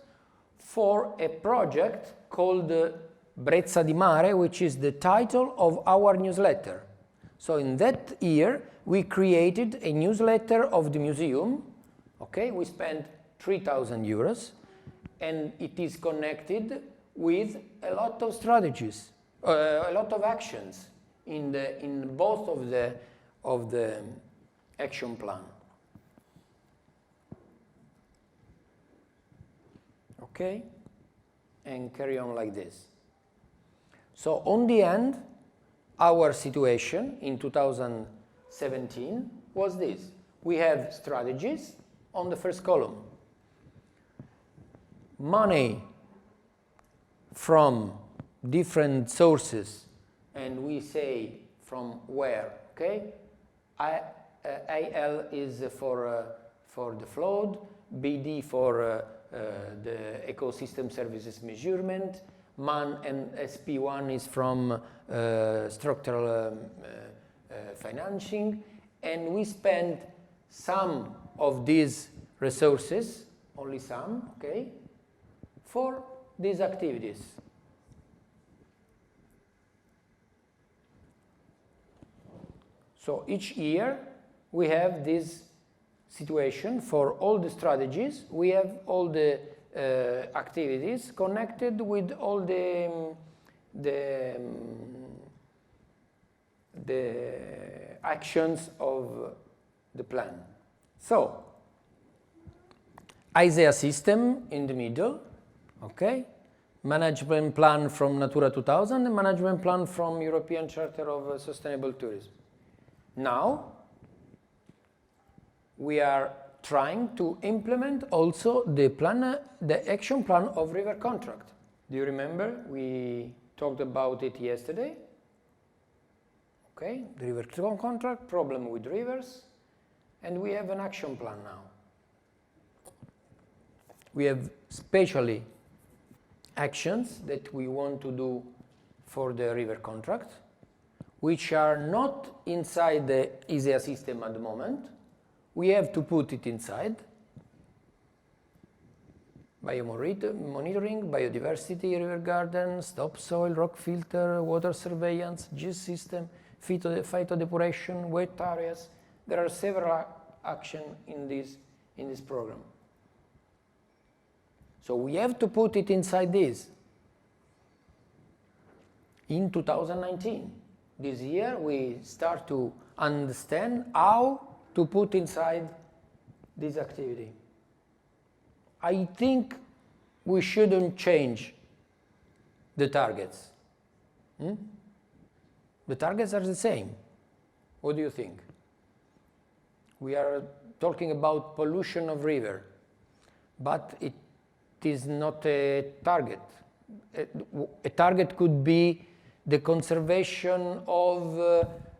for a project called Brezza di Mare, which is the title of our newsletter. So in that year, we created a newsletter of the museum. Okay, we spent 3,000 euros, and it is connected with a lot of strategies, a lot of actions in both of the action plan. Okay, and carry on like this. So on the end, our situation in 2017 was this. We have strategies on the first column. Money from different sources, and we say from where, okay? AL is for the flood, BD for the ecosystem services measurement, MAN and SP1 is from structural financing, and we spent some of these resources, only some, okay, for these activities. So each year we have this situation for all the strategies. We have all the activities connected with all the actions of the plan. So, ISEA system in the middle, okay? Management plan from Natura 2000 and management plan from European Charter of Sustainable Tourism. Now, we are trying to implement also the plan, the action plan of river contract. Do you remember? We talked about it yesterday. Okay, the river contract, problem with rivers, and we have an action plan now. We have specially actions that we want to do for the river contract, which are not inside the ISEA system at the moment. We have to put it inside. Biomonitoring, biodiversity, river garden, stop soil, rock filter, water surveillance, GIS system, phytodepuration, wet areas. There are several actions in this program. So we have to put it inside this. In 2019, this year, we start to understand how to put inside this activity. I think we shouldn't change the targets. The targets are the same. What do you think? We are talking about pollution of river, but it is not a target. A target could be the conservation of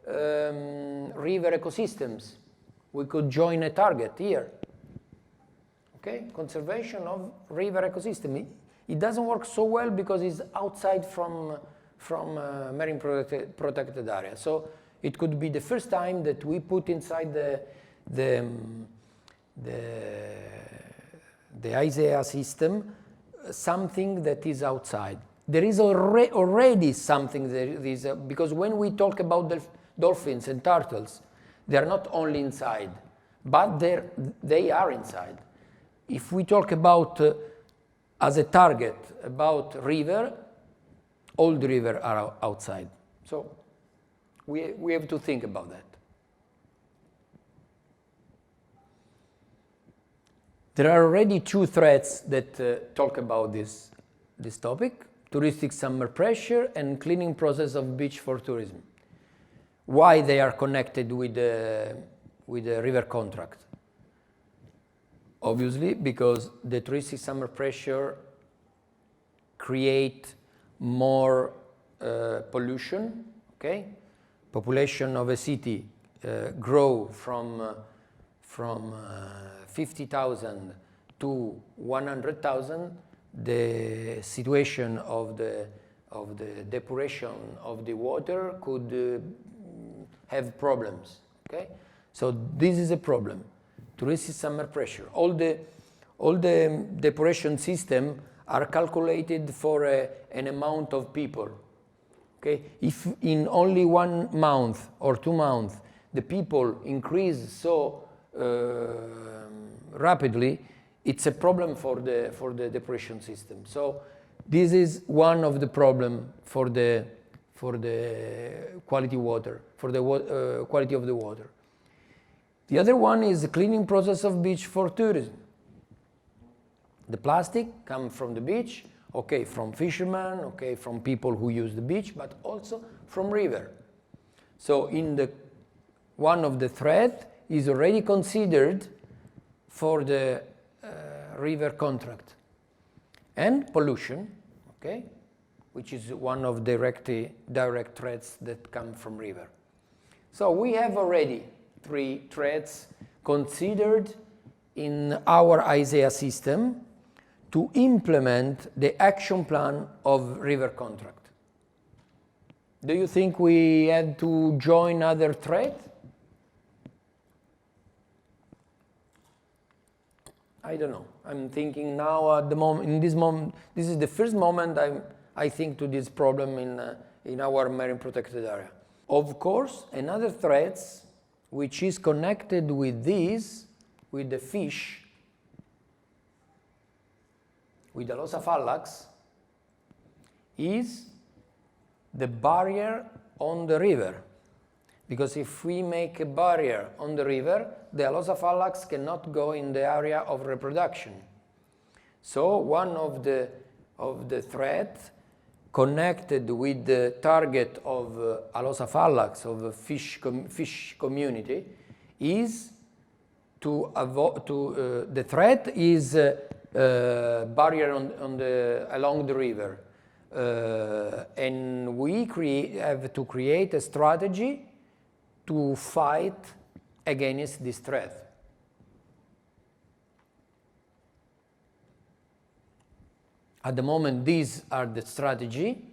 river ecosystems. We could join a target here. Okay, conservation of river ecosystem. It doesn't work so well because it's outside from marine protected area. So it could be the first time that we put inside the ISEA system something that is outside. There is already something that is, because when we talk about the dolphins and turtles, they are not only inside, but they are inside. If we talk about, as a target, about river, all the rivers are outside. So we have to think about that. There are already two threads that talk about this topic: touristic summer pressure and cleaning process of beach for tourism. Why they are connected with the river contract? Obviously, because the touristic summer pressure create more pollution. Okay, population of a city grow from 50,000 to 100,000. The situation of the depuration of the water could have problems. Okay, so this is a problem. Touristic summer pressure. All the depuration system are calculated for an amount of people. Okay, if in only 1 month or 2 months the people increase so rapidly, it's a problem for the depuration system. So this is one of the problem for the quality water, for the quality of the water. The other one is the cleaning process of beach for tourism. The plastic comes from the beach, okay, from fishermen, okay, from people who use the beach, but also from river. So one of the thread is already considered for the river contract. And pollution, okay, which is one of direct threats that come from river. So we have already 3 threads considered in our ISEA system to implement the action plan of river contract. Do you think we had to join other thread? I don't know. I'm thinking now at the moment, in this moment, this is the first moment I think to this problem in our marine protected area. Of course, another threat which is connected with this, with the fish, with the Alosaphallax, is the barrier on the river. Because if we make a barrier on the river, the Alosaphallax cannot go in the area of reproduction. So one of the threats connected with the target of Alosaphallax, of a fish community, is to avoid, the threat is barrier along the river. And we have to create a strategy to fight against this threat. At the moment, these are the strategy.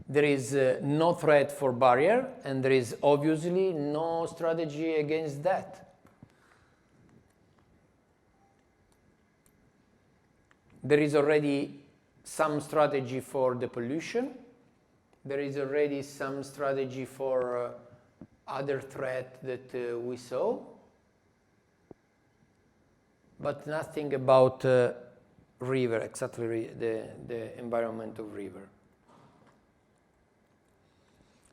There is no threat for barrier, and there is obviously no strategy against that. There is already some strategy for the pollution. There is already some strategy for other threat that we saw, but nothing about river, exactly the environment of river.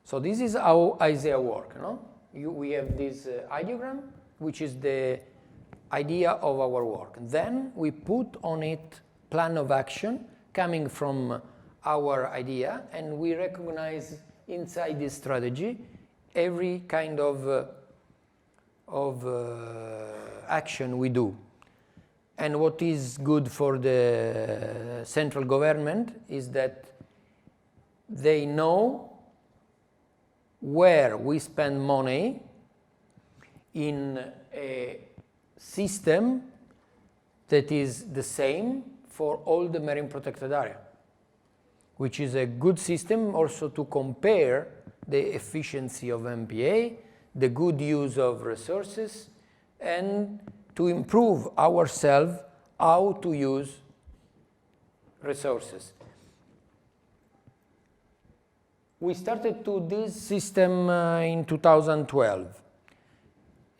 So this is how ISEA work, no? We have this ideogram, which is the idea of our work. Then we put on it plan of action coming from our idea, and we recognize inside this strategy every kind of action we do. And what is good for the central government is that they know where we spend money in a system that is the same for all the marine protected area, which is a good system also to compare the efficiency of MPA, the good use of resources, and to improve ourselves how to use resources. We started to this system in 2012.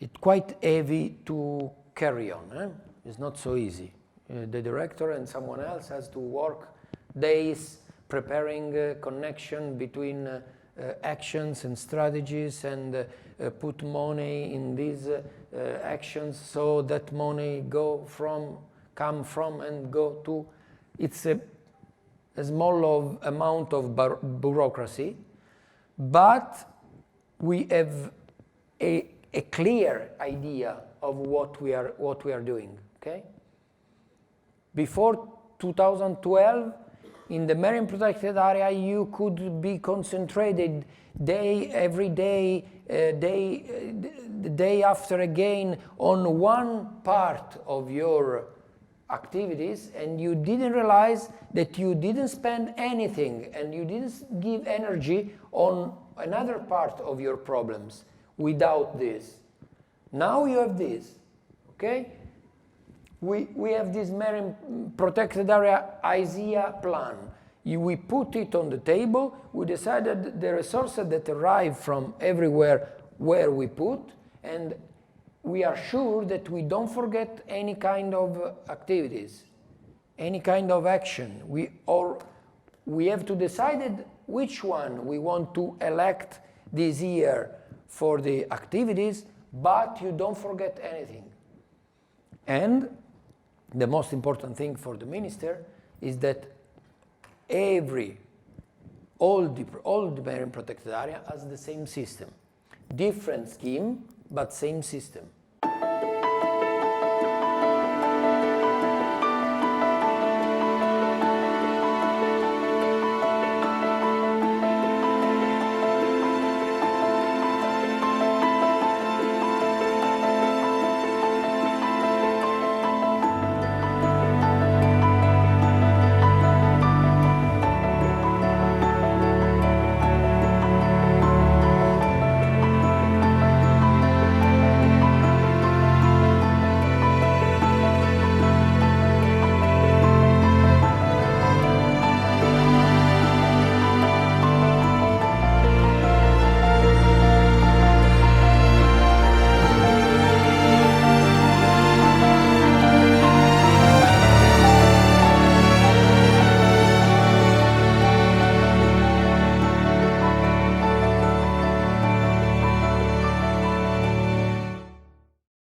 It's quite heavy to carry on. It's not so easy. The director and someone else has to work days preparing a connection between actions and strategies, and put money in these actions so that money come from and go to. It's a small amount of bureaucracy, but we have a clear idea of what we are doing. Okay. Before 2012, in the marine protected area, you could be concentrated every day, the day after again, on one part of your activities, and you didn't realize that you didn't spend anything and you didn't give energy on another part of your problems without this. Now you have this, okay? We have this marine protected area ISEA plan. We put it on the table. We decided the resources that arrive from everywhere where we put, and we are sure that we don't forget any kind of activities, any kind of action. We have to decide which one we want to elect this year for the activities, but you don't forget anything. And the most important thing for the minister is that all the marine protected area has the same system. Different scheme, but same system.